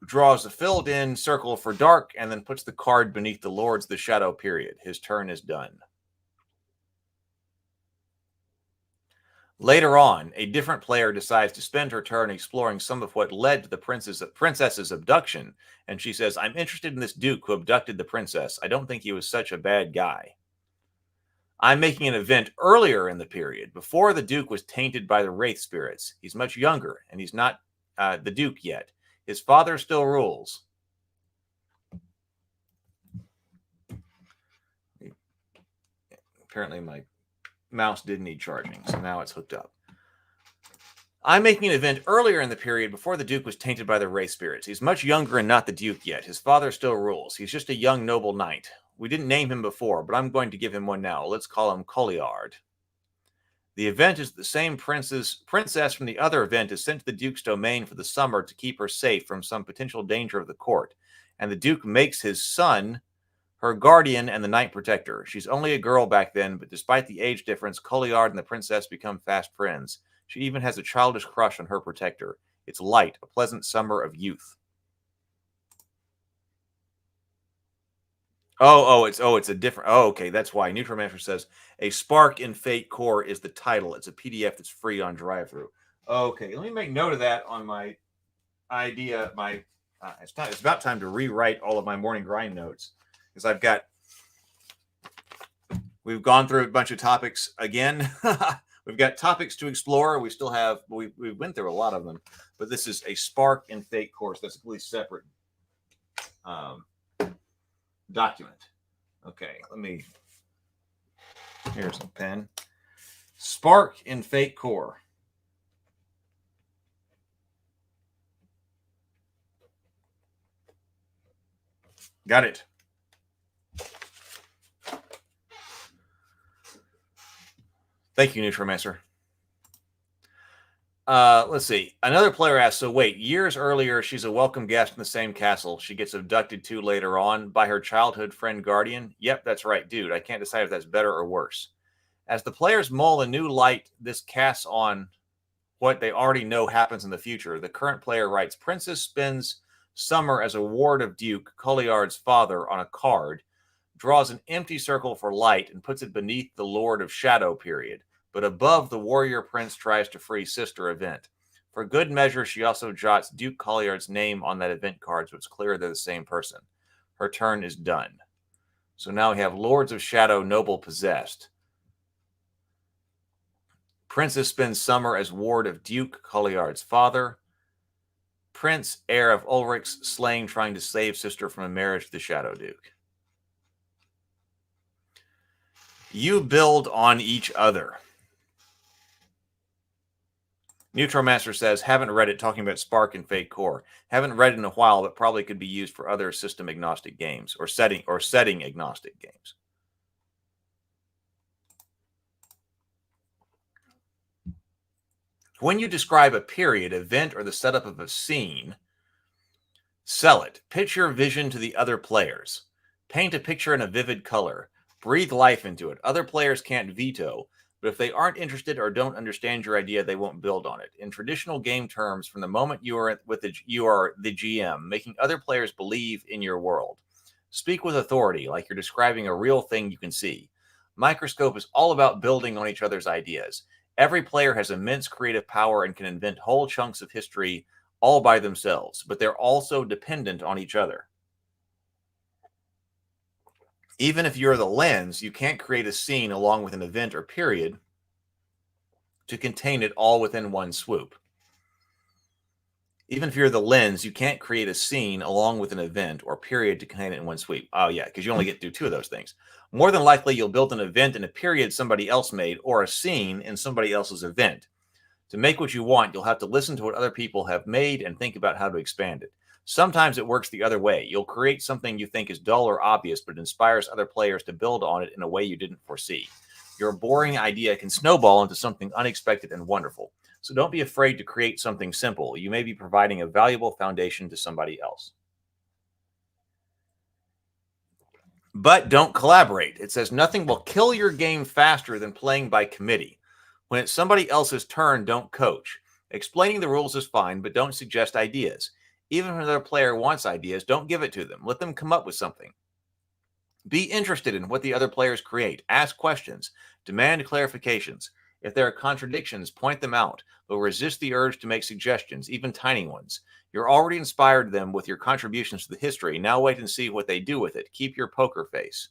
Draws a filled-in circle for dark, and then puts the card beneath the Lords of the Shadow period. His turn is done. Later on, a different player decides to spend her turn exploring some of what led to the princess's abduction, and she says, I'm interested in this duke who abducted the princess. I don't think he was such a bad guy. I'm making an event earlier in the period, before the duke was tainted by the wraith spirits. He's much younger, and he's not the duke yet. His father still rules. Apparently my mouse did need charging, so now it's hooked up. I'm making an event earlier in the period before the duke was tainted by the wraith spirits. He's much younger and not the duke yet. His father still rules. He's just a young noble knight. We didn't name him before, but I'm going to give him one now. Let's call him Colliard. The event is the same princess from the other event is sent to the duke's domain for the summer to keep her safe from some potential danger of the court, and the duke makes his son her guardian and the knight protector. She's only a girl back then, but despite the age difference, Colliard and the princess become fast friends. She even has a childish crush on her protector. It's light, a pleasant summer of youth. It's a different. Oh, okay, that's why. Neutromancer says A Spark in Fate Core is the title. It's a PDF that's free on drive-thru. Okay, let me make note of that on my idea. It's about time to rewrite all of my morning grind notes, because we've gone through a bunch of topics again. We've got topics to explore. We still have, we went through a lot of them, but this is A Spark in Fate course. That's a completely separate document. Okay, here's a pen. Spark in Fate Core. Got it. Thank you, Neutromancer. Let's see. Another player asks, so wait, years earlier, she's a welcome guest in the same castle. She gets abducted too later on by her childhood friend guardian. Yep, that's right, dude. I can't decide if that's better or worse. As the players mull a new light this casts on what they already know happens in the future, the current player writes, Princess spends summer as a ward of Duke Colliard's father on a card, draws an empty circle for light, and puts it beneath the Lord of Shadow period. But above, the warrior prince tries to free sister event. For good measure, she also jots Duke Colliard's name on that event card, so it's clear they're the same person. Her turn is done. So now we have Lords of Shadow, Noble Possessed. Princess spends summer as ward of Duke Colliard's father. Prince, heir of Ulrich's, slain trying to save sister from a marriage to the Shadow Duke. You build on each other. Neutromancer says, haven't read it, talking about Spark and Fate Core. Haven't read it in a while, but probably could be used for other system agnostic games or setting agnostic games. When you describe a period, event, or the setup of a scene, sell it. Pitch your vision to the other players. Paint a picture in a vivid color. Breathe life into it. Other players can't veto, but if they aren't interested or don't understand your idea, they won't build on it. In traditional game terms, from the moment you are the GM, making other players believe in your world. Speak with authority, like you're describing a real thing you can see. Microscope is all about building on each other's ideas. Every player has immense creative power and can invent whole chunks of history all by themselves, but they're also dependent on each other. Even if you're the lens, you can't create a scene along with an event or period to contain it all within one swoop. Even if you're the lens, you can't create a scene along with an event or period to contain it in one sweep. Oh, yeah, because you only get to do two of those things. More than likely, you'll build an event in a period somebody else made or a scene in somebody else's event. To make what you want, you'll have to listen to what other people have made and think about how to expand it. Sometimes it works the other way. You'll create something you think is dull or obvious, but it inspires other players to build on it in a way you didn't foresee. Your boring idea can snowball into something unexpected and wonderful. So don't be afraid to create something simple. You may be providing a valuable foundation to somebody else. But don't collaborate. It says nothing will kill your game faster than playing by committee. When it's somebody else's turn, don't coach. Explaining the rules is fine, but don't suggest ideas. Even if another player wants ideas, don't give it to them. Let them come up with something. Be interested in what the other players create. Ask questions. Demand clarifications. If there are contradictions, point them out, but resist the urge to make suggestions, even tiny ones. You're already inspired them with your contributions to the history. Now wait and see what they do with it. Keep your poker face.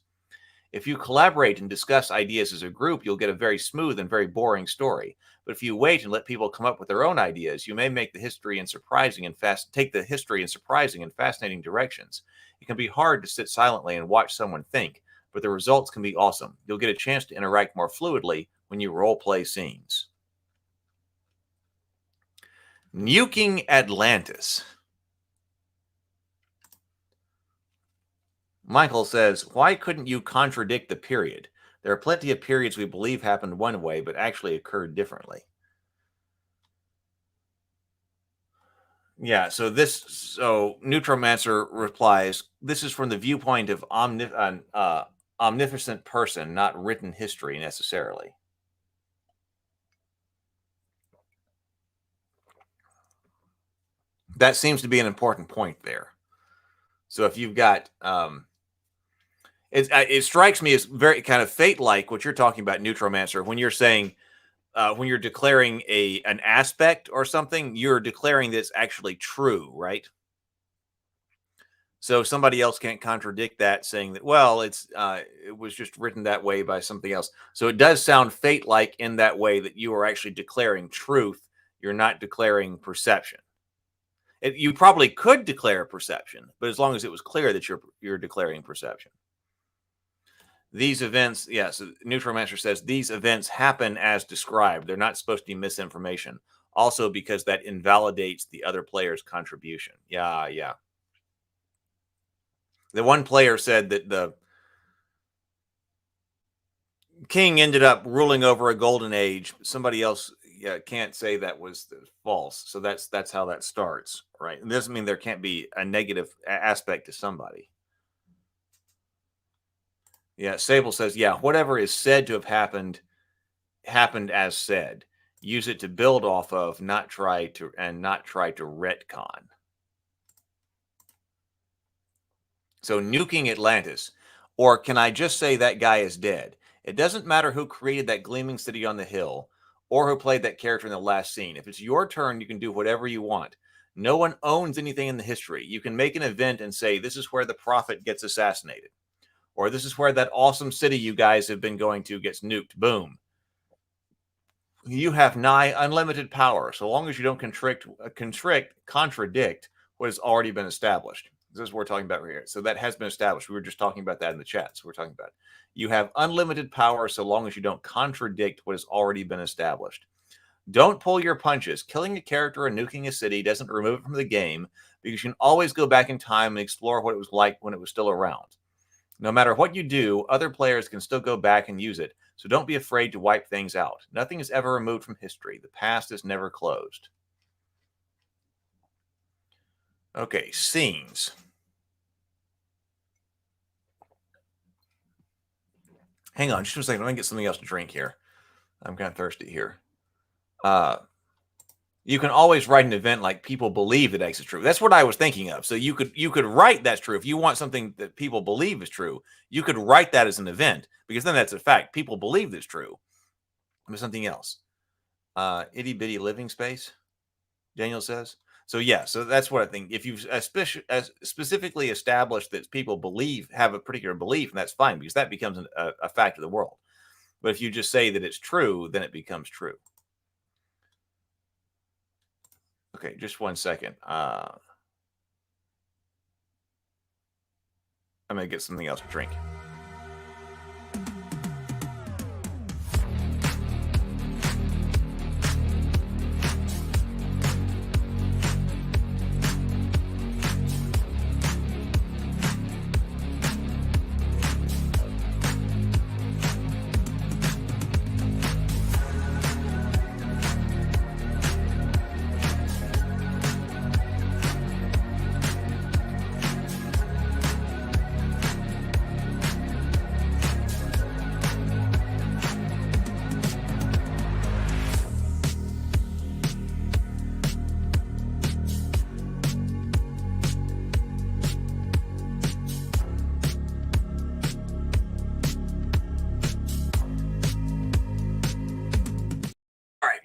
If you collaborate and discuss ideas as a group, you'll get a very smooth and very boring story. But if you wait and let people come up with their own ideas, you may make the history in surprising and fascinating directions. It can be hard to sit silently and watch someone think, but the results can be awesome. You'll get a chance to interact more fluidly when you role play scenes. Nuking Atlantis. Michael says, why couldn't you contradict the period? There are plenty of periods we believe happened one way, but actually occurred differently. Yeah, so Neutromancer replies, this is from the viewpoint of omnificent person, not written history necessarily. That seems to be an important point there. So if you've got, it strikes me as very kind of fate-like what you're talking about, Neutromancer, when you're saying, when you're declaring an aspect or something, you're declaring that's actually true, right? So somebody else can't contradict that, saying that, well, it was just written that way by something else. So it does sound fate-like in that way that you are actually declaring truth. You're not declaring perception. You probably could declare perception, but as long as it was clear that you're declaring perception. These events, yes, Neutromancer says, these events happen as described. They're not supposed to be misinformation. Also because that invalidates the other player's contribution. Yeah. The one player said that the king ended up ruling over a golden age. Somebody else can't say that was false. So that's how that starts, right? It doesn't mean there can't be a negative aspect to somebody. Yeah, Sable says, yeah, whatever is said to have happened as said. Use it to build off of, not try to retcon. So nuking Atlantis, or can I just say that guy is dead? It doesn't matter who created that gleaming city on the hill or who played that character in the last scene. If it's your turn, you can do whatever you want. No one owns anything in the history. You can make an event and say, this is where the prophet gets assassinated. Or this is where that awesome city you guys have been going to gets nuked. Boom. You have nigh unlimited power, so long as you don't contradict what has already been established. This is what we're talking about right here. So that has been established. We were just talking about that in the chat. So we're talking about you have unlimited power so long as you don't contradict what has already been established. Don't pull your punches. Killing a character or nuking a city doesn't remove it from the game, because you can always go back in time and explore what it was like when it was still around. No matter what you do, other players can still go back and use it, so don't be afraid to wipe things out. Nothing is ever removed from history. The past is never closed. Okay, scenes. Hang on just a second. Let me get something else to drink here. I'm kind of thirsty here. You can always write an event like people believe that X is true. That's what I was thinking of. So you could write that's true. If you want something that people believe is true, you could write that as an event, because then that's a fact. People believe that's true. But something else. Itty bitty living space, Daniel says. So yeah, so that's what I think. If you've specifically established that people have a particular belief, and that's fine because that becomes a fact of the world. But if you just say that it's true, then it becomes true. Okay, just 1 second. I'm gonna get something else to drink.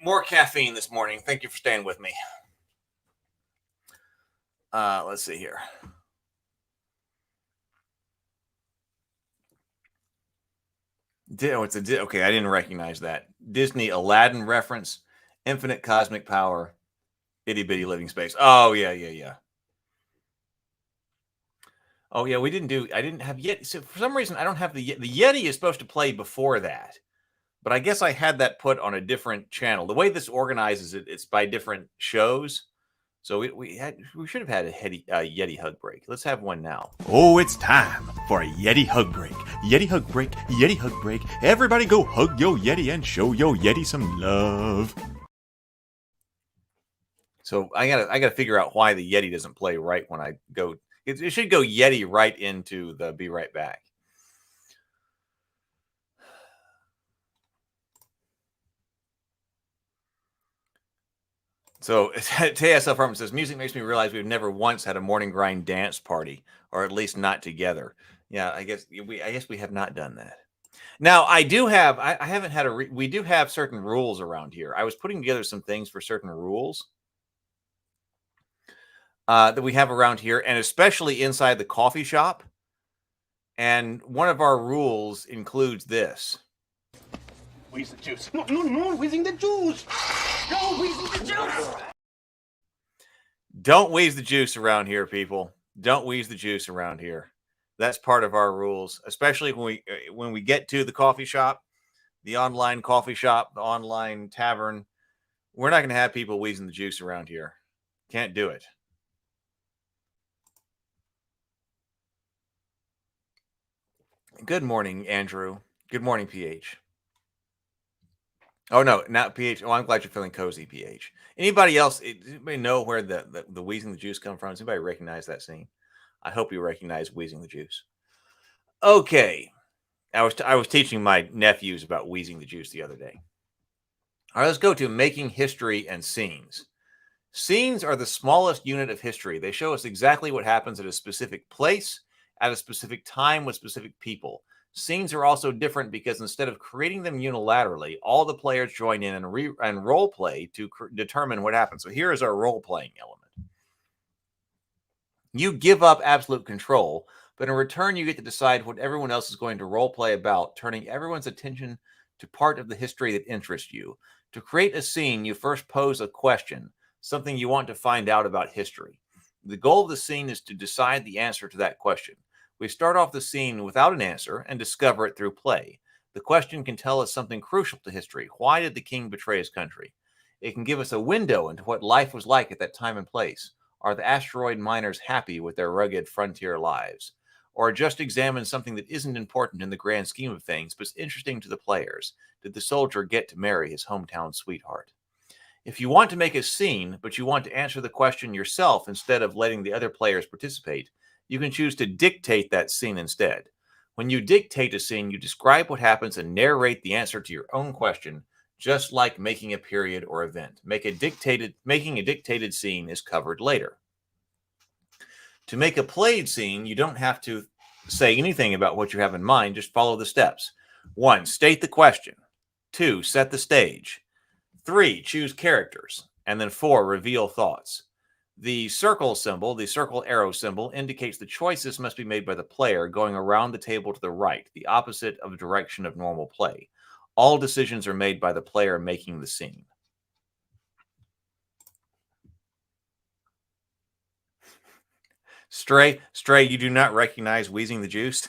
More caffeine this morning. Thank you for staying with me. Let's see here. Okay, I didn't recognize that. Disney Aladdin reference, infinite cosmic power, itty bitty living space. Oh, yeah. Oh, yeah, I didn't have Yeti. So for some reason, I don't have the Yeti is supposed to play before that. But I guess I had that put on a different channel. The way this organizes it, it's by different shows. So we should have had a Yeti hug break. Let's have one now. Oh, it's time for a Yeti hug break. Yeti hug break. Yeti hug break. Everybody go hug yo Yeti and show yo Yeti some love. So I gotta figure out why the Yeti doesn't play right when I go. It should go Yeti right into the Be Right Back. So TSL Farm says, music makes me realize we've never once had a morning grind dance party, or at least not together. Yeah, I guess we have not done that. Now I do have, I haven't had we do have certain rules around here. I was putting together some things for certain rules that we have around here, and especially inside the coffee shop. And one of our rules includes this. Wheeze the juice. No, wheezing the juice. No, wheezing the juice. Don't wheeze the juice around here, people. Don't wheeze the juice around here. That's part of our rules, especially when we get to the coffee shop, the online coffee shop, the online tavern. We're not going to have people wheezing the juice around here. Can't do it. Good morning, Andrew. Good morning, PH. Oh, no, not PH. Oh, I'm glad you're feeling cozy, PH. Anybody else? Anybody know where the wheezing the juice come from? Does anybody recognize that scene? I hope you recognize wheezing the juice. Okay. I was teaching my nephews about wheezing the juice the other day. All right, let's go to making history and scenes. Scenes are the smallest unit of history. They show us exactly what happens at a specific place, at a specific time with specific people. Scenes are also different because instead of creating them unilaterally, all the players join in and role play to determine what happens. So here is our role playing element. You give up absolute control, but in return, you get to decide what everyone else is going to role play about, turning everyone's attention to part of the history that interests you. To create a scene, you first pose a question, something you want to find out about history. The goal of the scene is to decide the answer to that question. We start off the scene without an answer and discover it through play. The question can tell us something crucial to history. Why did the king betray his country? It can give us a window into what life was like at that time and place. Are the asteroid miners happy with their rugged frontier lives? Or just examine something that isn't important in the grand scheme of things, but is interesting to the players. Did the soldier get to marry his hometown sweetheart? If you want to make a scene, but you want to answer the question yourself instead of letting the other players participate, you can choose to dictate that scene instead. When you dictate a scene, you describe what happens and narrate the answer to your own question, just like making a period or event. Making a dictated scene is covered later. To make a played scene, you don't have to say anything about what you have in mind. Just follow the steps. 1, state the question. 2, set the stage. 3, choose characters. And then 4, reveal thoughts. The circle symbol, the circle arrow symbol, indicates the choices must be made by the player going around the table to the right, the opposite of the direction of normal play. All decisions are made by the player making the scene. Stray, you do not recognize Wheezing the Juice?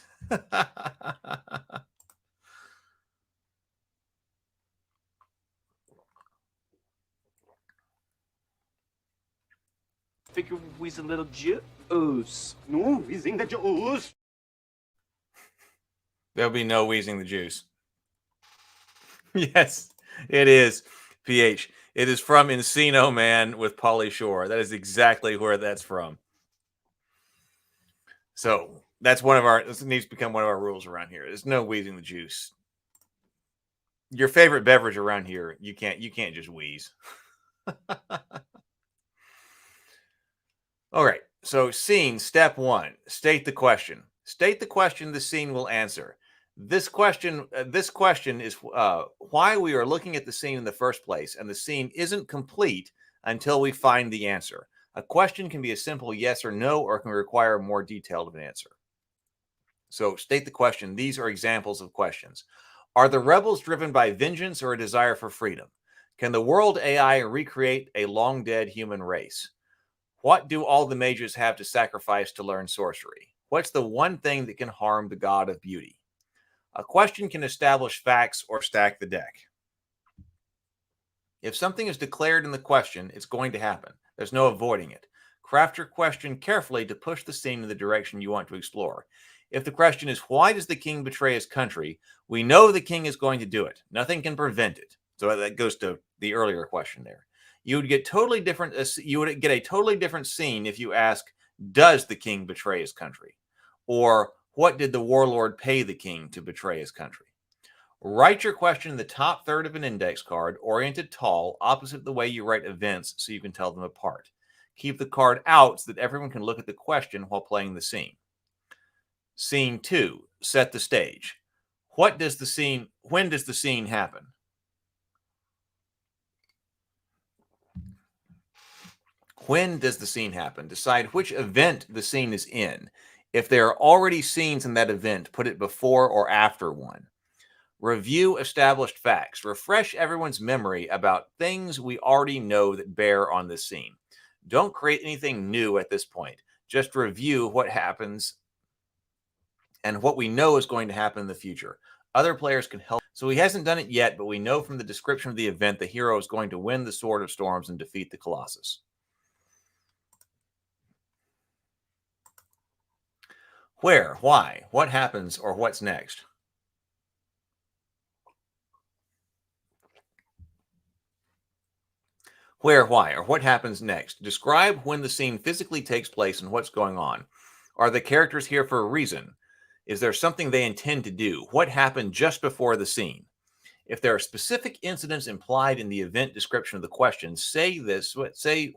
Figure we's a little juice. No, wheezing the juice. There'll be no Wheezing the Juice. Yes, it is. PH. It is from Encino Man with Pauly Shore. That is exactly where that's from. So that's this needs to become one of our rules around here. There's no Wheezing the Juice. Your favorite beverage around here, you can't just wheeze. All right. So scene step 1. State the question. State the question the scene will answer. This question is why we are looking at the scene in the first place, and the scene isn't complete until we find the answer. A question can be a simple yes or no, or can require more detailed of an answer. So state the question. These are examples of questions. Are the rebels driven by vengeance or a desire for freedom? Can the world AI recreate a long-dead human race? What do all the mages have to sacrifice to learn sorcery? What's the one thing that can harm the god of beauty? A question can establish facts or stack the deck. If something is declared in the question, it's going to happen. There's no avoiding it. Craft your question carefully to push the scene in the direction you want to explore. If the question is, why does the king betray his country? We know the king is going to do it. Nothing can prevent it. So that goes to the earlier question there. You would get a totally different scene if you ask, does the king betray his country? Or what did the warlord pay the king to betray his country? Write your question in the top third of an index card, oriented tall, opposite the way you write events so you can tell them apart. Keep the card out so that everyone can look at the question while playing the scene. Scene 2, set the stage. When does the scene happen? When does the scene happen? Decide which event the scene is in. If there are already scenes in that event, put it before or after one. Review established facts. Refresh everyone's memory about things we already know that bear on this scene. Don't create anything new at this point. Just review what happens and what we know is going to happen in the future. Other players can help. So he hasn't done it yet, but we know from the description of the event the hero is going to win the Sword of Storms and defeat the Colossus. Where, why, what happens, or what's next? Where, why, or what happens next? Describe when the scene physically takes place and what's going on. Are the characters here for a reason? Is there something they intend to do? What happened just before the scene? If there are specific incidents implied in the event description of the question, say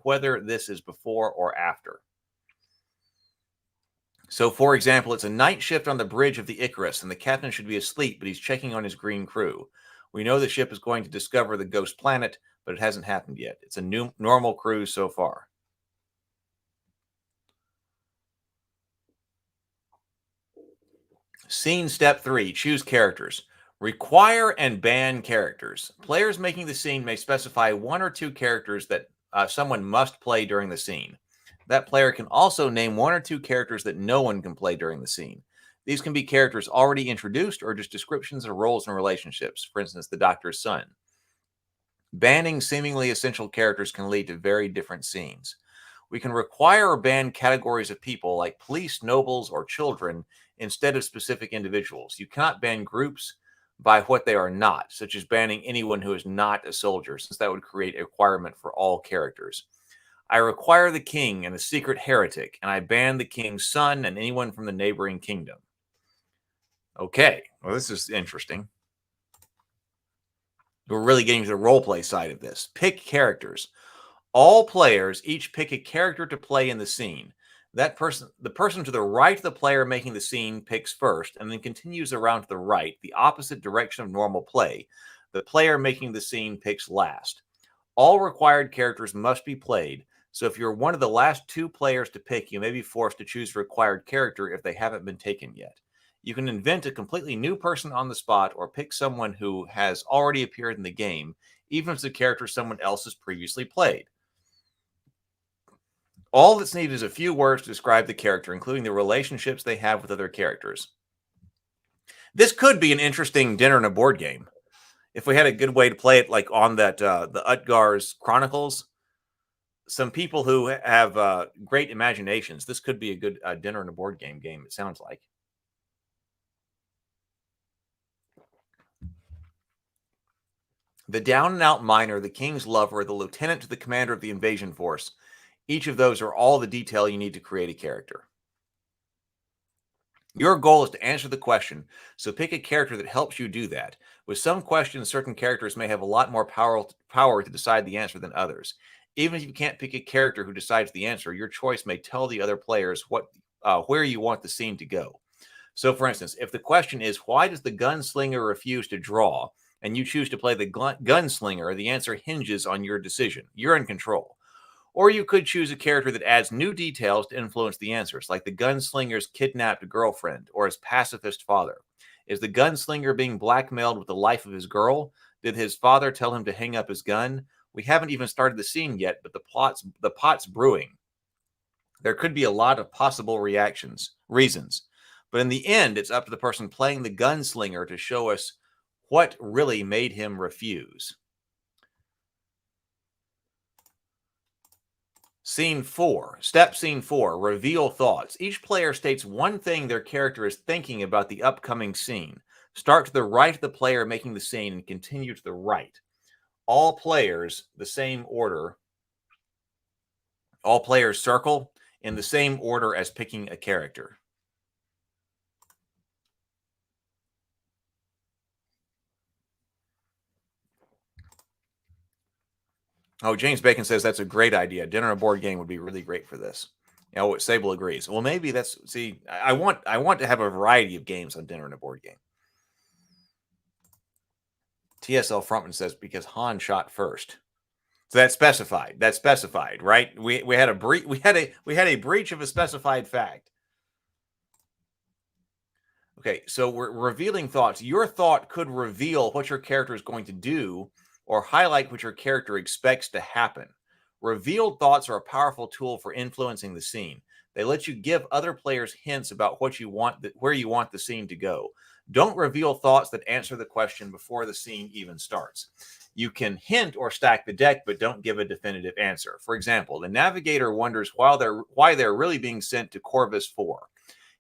whether this is before or after. So, for example, it's a night shift on the bridge of the Icarus, and the captain should be asleep, but he's checking on his green crew. We know the ship is going to discover the ghost planet, but it hasn't happened yet. It's a normal cruise so far. Scene step 3, choose characters. Require and ban characters. Players making the scene may specify 1 or 2 characters that someone must play during the scene. That player can also name 1 or 2 characters that no one can play during the scene. These can be characters already introduced or just descriptions of roles and relationships. For instance, the doctor's son. Banning seemingly essential characters can lead to very different scenes. We can require or ban categories of people like police, nobles, or children instead of specific individuals. You cannot ban groups by what they are not, such as banning anyone who is not a soldier, since that would create a requirement for all characters. I require the king and a secret heretic, and I ban the king's son and anyone from the neighboring kingdom. Okay, well, this is interesting. We're really getting to the roleplay side of this. Pick characters. All players each pick a character to play in the scene. The person to the right of the player making the scene picks first, and then continues around to the right, the opposite direction of normal play. The player making the scene picks last. All required characters must be played. So if you're one of the last 2 players to pick, you may be forced to choose a required character if they haven't been taken yet. You can invent a completely new person on the spot or pick someone who has already appeared in the game, even if it's a character someone else has previously played. All that's needed is a few words to describe the character, including the relationships they have with other characters. This could be an interesting dinner and a board game. If we had a good way to play it, like on that the Utgar's Chronicles, some people who have great imaginations, this could be a good dinner and a board game, it sounds like. The down-and-out miner, the king's lover, the lieutenant to the commander of the invasion force. Each of those are all the detail you need to create a character. Your goal is to answer the question, so pick a character that helps you do that. With some questions, certain characters may have a lot more power to decide the answer than others. Even if you can't pick a character who decides the answer, your choice may tell the other players where you want the scene to go. So, for instance, if the question is, why does the gunslinger refuse to draw, and you choose to play the gunslinger, the answer hinges on your decision. You're in control. Or you could choose a character that adds new details to influence the answers, like the gunslinger's kidnapped girlfriend or his pacifist father. Is the gunslinger being blackmailed with the life of his girl? Did his father tell him to hang up his gun? We haven't even started the scene yet, but the pot's brewing. There could be a lot of possible reasons. But in the end, it's up to the person playing the gunslinger to show us what really made him refuse. Scene 4. Step Scene 4. Reveal thoughts. Each player states one thing their character is thinking about the upcoming scene. Start to the right of the player making the scene and continue to the right. All players, the same order. All players circle in the same order as picking a character. Oh, James Bacon says that's a great idea. Dinner and a board game would be really great for this. You know, Sable agrees. Well, maybe that's I want to have a variety of games on dinner and a board game. TSL Frontman says because Han shot first. So that's specified. That's specified, right? We had a breach of a specified fact. Okay, so we're revealing thoughts. Your thought could reveal what your character is going to do or highlight what your character expects to happen. Revealed thoughts are a powerful tool for influencing the scene. They let you give other players hints about what you want, where you want the scene to go. Don't reveal thoughts that answer the question before the scene even starts. You can hint or stack the deck, but don't give a definitive answer. For example, the navigator wonders why they're really being sent to Corvus 4.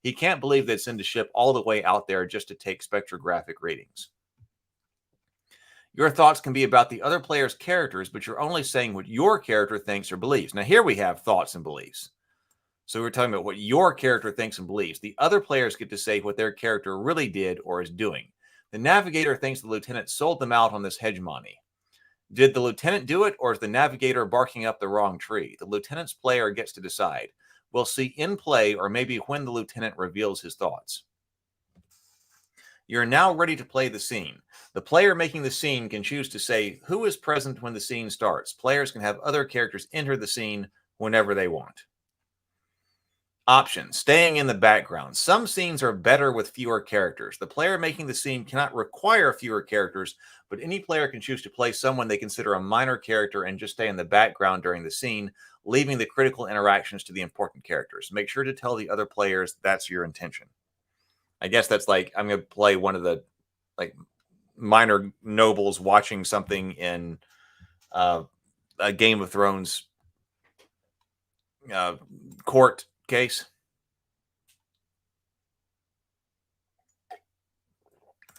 He can't believe they'd send a ship all the way out there just to take spectrographic readings. Your thoughts can be about the other player's characters, but you're only saying what your character thinks or believes. Now, here we have thoughts and beliefs. So we're talking about what your character thinks and believes. The other players get to say what their character really did or is doing. The navigator thinks the lieutenant sold them out on this hegemony. Did the lieutenant do it, or is the navigator barking up the wrong tree? The lieutenant's player gets to decide. We'll see in play or maybe when the lieutenant reveals his thoughts. You're now ready to play the scene. The player making the scene can choose to say who is present when the scene starts. Players can have other characters enter the scene whenever they want. Option, staying in the background. Some scenes are better with fewer characters. The player making the scene cannot require fewer characters, but any player can choose to play someone they consider a minor character and just stay in the background during the scene, leaving the critical interactions to the important characters. Make sure to tell the other players that's your intention. I guess that's like, I'm going to play one of the minor nobles watching something in a Game of Thrones court case.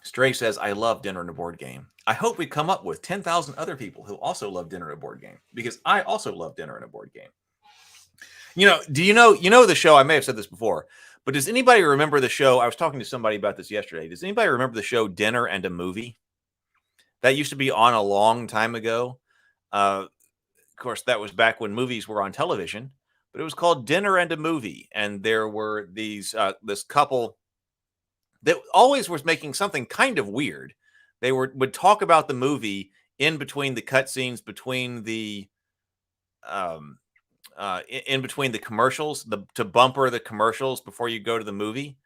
Stray says, I love dinner and a board game. I hope we come up with 10,000 other people who also love dinner and a board game, because I also love dinner and a board game. Do you know the show? I may have said this before, but does anybody remember the show? I was talking to somebody about this yesterday. Does anybody remember the show Dinner and a Movie? That used to be on a long time ago. Of course, that was back when movies were on television, but it was called Dinner and a Movie. And there were this couple that always was making something kind of weird. They would talk about the movie in between the cutscenes, between the in between the commercials, to bumper the commercials before you go to the movie.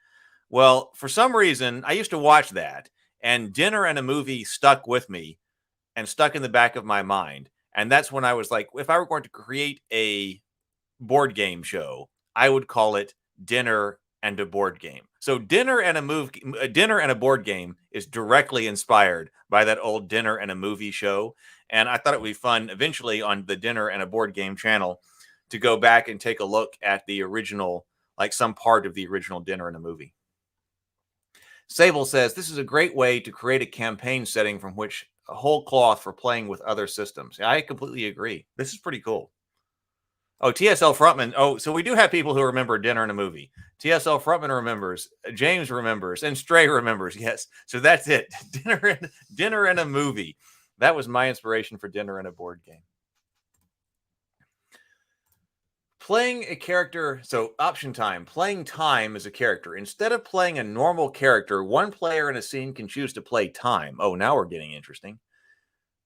Well, for some reason, I used to watch that, and dinner and a movie stuck with me and stuck in the back of my mind. And that's when I was like, if I were going to create a board game show, I would call it Dinner and a Board Game. So dinner and a board game is directly inspired by that old Dinner and a Movie show. And I thought it would be fun eventually on the Dinner and a Board Game channel to go back and take a look at the original, like some part of the original Dinner and a Movie. Sable says, this is a great way to create a campaign setting from which a whole cloth for playing with other systems. I completely agree. This is pretty cool. Oh, TSL Frontman. Oh, so we do have people who remember Dinner and a Movie. TSL Frontman remembers. James remembers. And Stray remembers. Yes. So that's it. Dinner and a Movie. That was my inspiration for Dinner and a Board Game. Playing a character, so option time, playing time as a character. Instead of playing a normal character, one player in a scene can choose to play time. Oh, now we're getting interesting.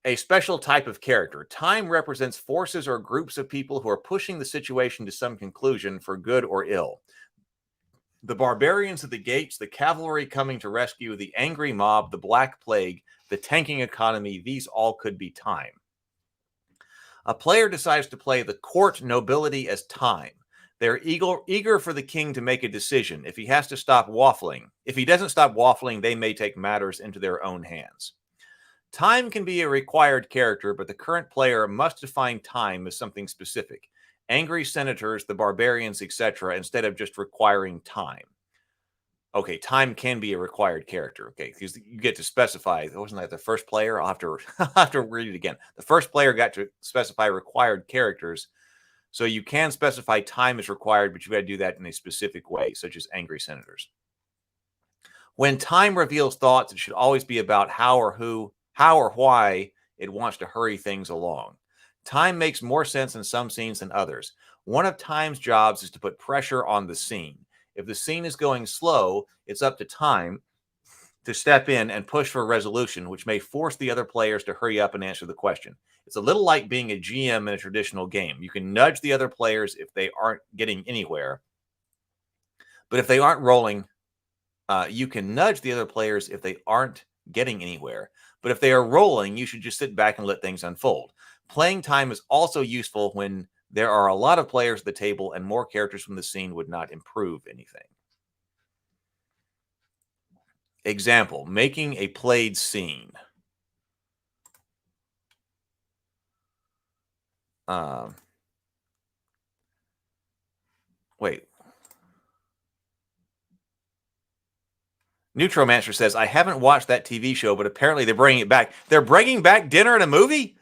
A special type of character. Time represents forces or groups of people who are pushing the situation to some conclusion for good or ill. The barbarians at the gates, the cavalry coming to rescue, the angry mob, the black plague, the tanking economy, these all could be time. A player decides to play the court nobility as time. They're eager for the king to make a decision. If he has to stop waffling, if he doesn't stop waffling, they may take matters into their own hands. Time can be a required character, but the current player must define time as something specific. Angry senators, the barbarians, etc., instead of just requiring time. Okay, time can be a required character. Okay, because you get to specify. Wasn't that the first player? I'll have to read it again. The first player got to specify required characters. So you can specify time is required, but you got to do that in a specific way, such as angry senators. When time reveals thoughts, it should always be about how or why it wants to hurry things along. Time makes more sense in some scenes than others. One of time's jobs is to put pressure on the scene. If the scene is going slow, it's up to time to step in and push for a resolution, which may force the other players to hurry up and answer the question. It's a little like being a GM in a traditional game. You can nudge the other players if they aren't getting anywhere. But if they aren't rolling, you can nudge the other players if they aren't getting anywhere. But if they are rolling, you should just sit back and let things unfold. Playing time is also useful when there are a lot of players at the table and more characters from the scene would not improve anything. Example, making a played scene. Wait. Neutromancer says, I haven't watched that TV show, but apparently they're bringing it back. They're bringing back Dinner and a Movie?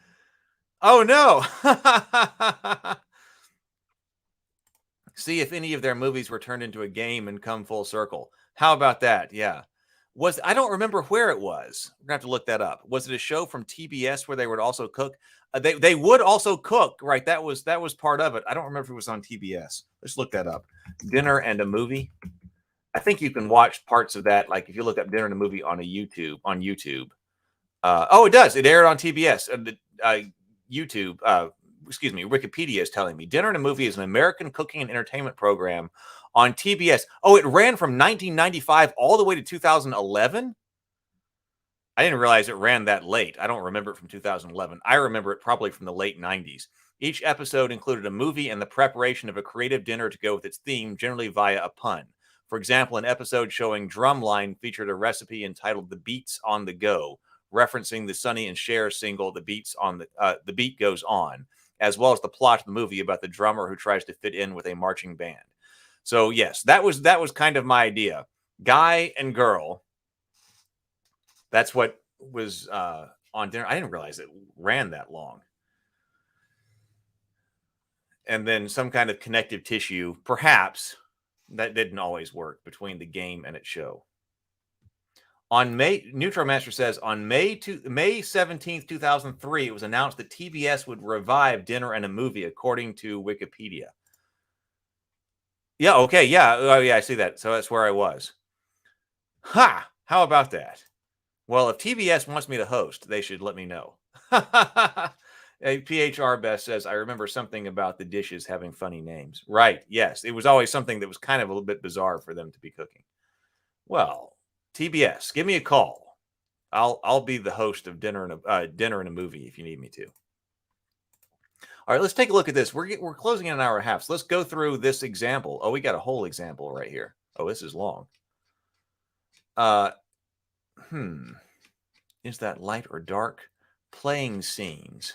Oh, no. See if any of their movies were turned into a game and come full circle. How about that? Yeah. I don't remember where it was. We're going to have to look that up. Was it a show from TBS where they would also cook? They would also cook, right? That was part of it. I don't remember if it was on TBS. Let's look that up. Dinner and a Movie. I think you can watch parts of that. Like if you look up Dinner and a Movie on YouTube. Oh, it does. It aired on TBS. YouTube. Wikipedia is telling me Dinner and a Movie is an American cooking and entertainment program on TBS. Oh, it ran from 1995 all the way to 2011. I didn't realize it ran that late. I don't remember it from 2011. I remember it probably from the late 90s. Each episode included a movie and the preparation of a creative dinner to go with its theme, generally via a pun. For example, an episode showing Drumline featured a recipe entitled "The Beats on the Go," referencing the Sonny and Cher single "The Beat Goes On," as well as the plot of the movie about the drummer who tries to fit in with a marching band. So yes, that was kind of my idea. Guy and girl. That's what was on Dinner. I didn't realize it ran that long. And then some kind of connective tissue, perhaps, that didn't always work between the game and its show. Neutromaster says, on May 17th, 2003, it was announced that TBS would revive Dinner and a Movie, according to Wikipedia. Yeah, okay, yeah. Oh, yeah, I see that. So that's where I was. Ha! How about that? Well, if TBS wants me to host, they should let me know. PHR Best says, I remember something about the dishes having funny names. Right. Yes. It was always something that was kind of a little bit bizarre for them to be cooking. Well, TBS, give me a call. I'll be the host of dinner and a movie if you need me to. All right, let's take a look at this. We're closing in an hour and a half. So let's go through this example. Oh, we got a whole example right here. Oh, this is long. Is that light or dark? Playing scenes.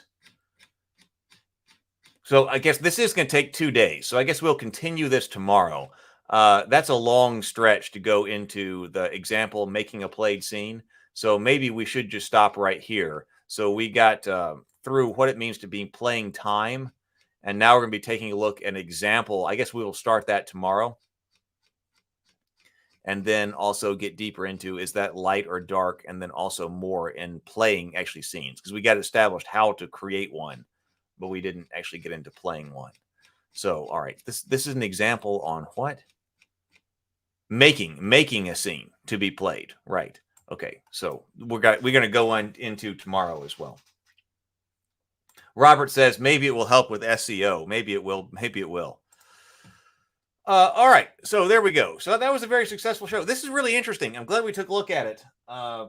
So I guess this is going to take 2 days. So I guess we'll continue this tomorrow. That's a long stretch to go into the example, making a played scene. So maybe we should just stop right here. So we got through what it means to be playing time. And now we're going to be taking a look at an example. I guess we will start that tomorrow. And then also get deeper into, is that light or dark? And then also more in playing actually scenes. Because we got established how to create one, but we didn't actually get into playing one. So, all right, this is an example on what? Making a scene to be played, right? Okay, so we're going to go on into tomorrow as well. Robert says maybe it will help with SEO. Maybe it will. Maybe it will. All right, so there we go. So that was a very successful show. This is really interesting. I'm glad we took a look at it.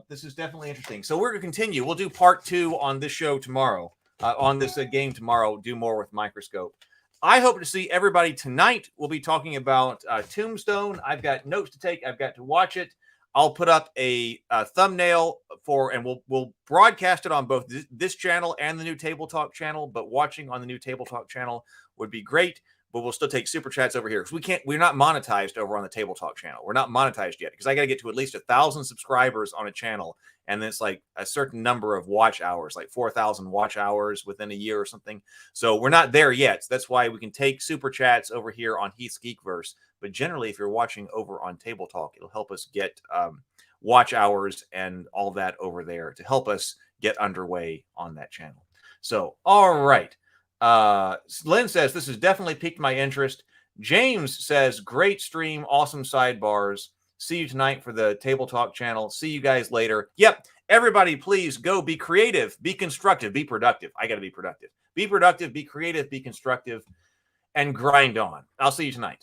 This is definitely interesting. So we're going to continue. We'll do part 2 on this show tomorrow. On this game tomorrow, do more with Microscope. I hope to see everybody tonight. We'll be talking about Tombstone. I've got notes to take. I've got to watch it. I'll put up a thumbnail and we'll broadcast it on both this channel and the new Table Talk channel. But watching on the new Table Talk channel would be great. But we'll still take super chats over here because we're not monetized over on the Table Talk channel. We're not monetized yet because I got to get to at least 1,000 subscribers on a channel. And then it's like a certain number of watch hours, like 4,000 watch hours within a year or something. So we're not there yet. So that's why we can take super chats over here on Heath's Geekverse. But generally, if you're watching over on Table Talk, it'll help us get watch hours and all that over there to help us get underway on that channel. So, all right. Lynn says, this has definitely piqued my interest. James says, great stream, awesome sidebars. See you tonight for the Table Talk channel. See you guys later. Yep. Everybody, please go be creative, be constructive, be productive. I got to be productive. Be productive, be creative, be constructive, and grind on. I'll see you tonight.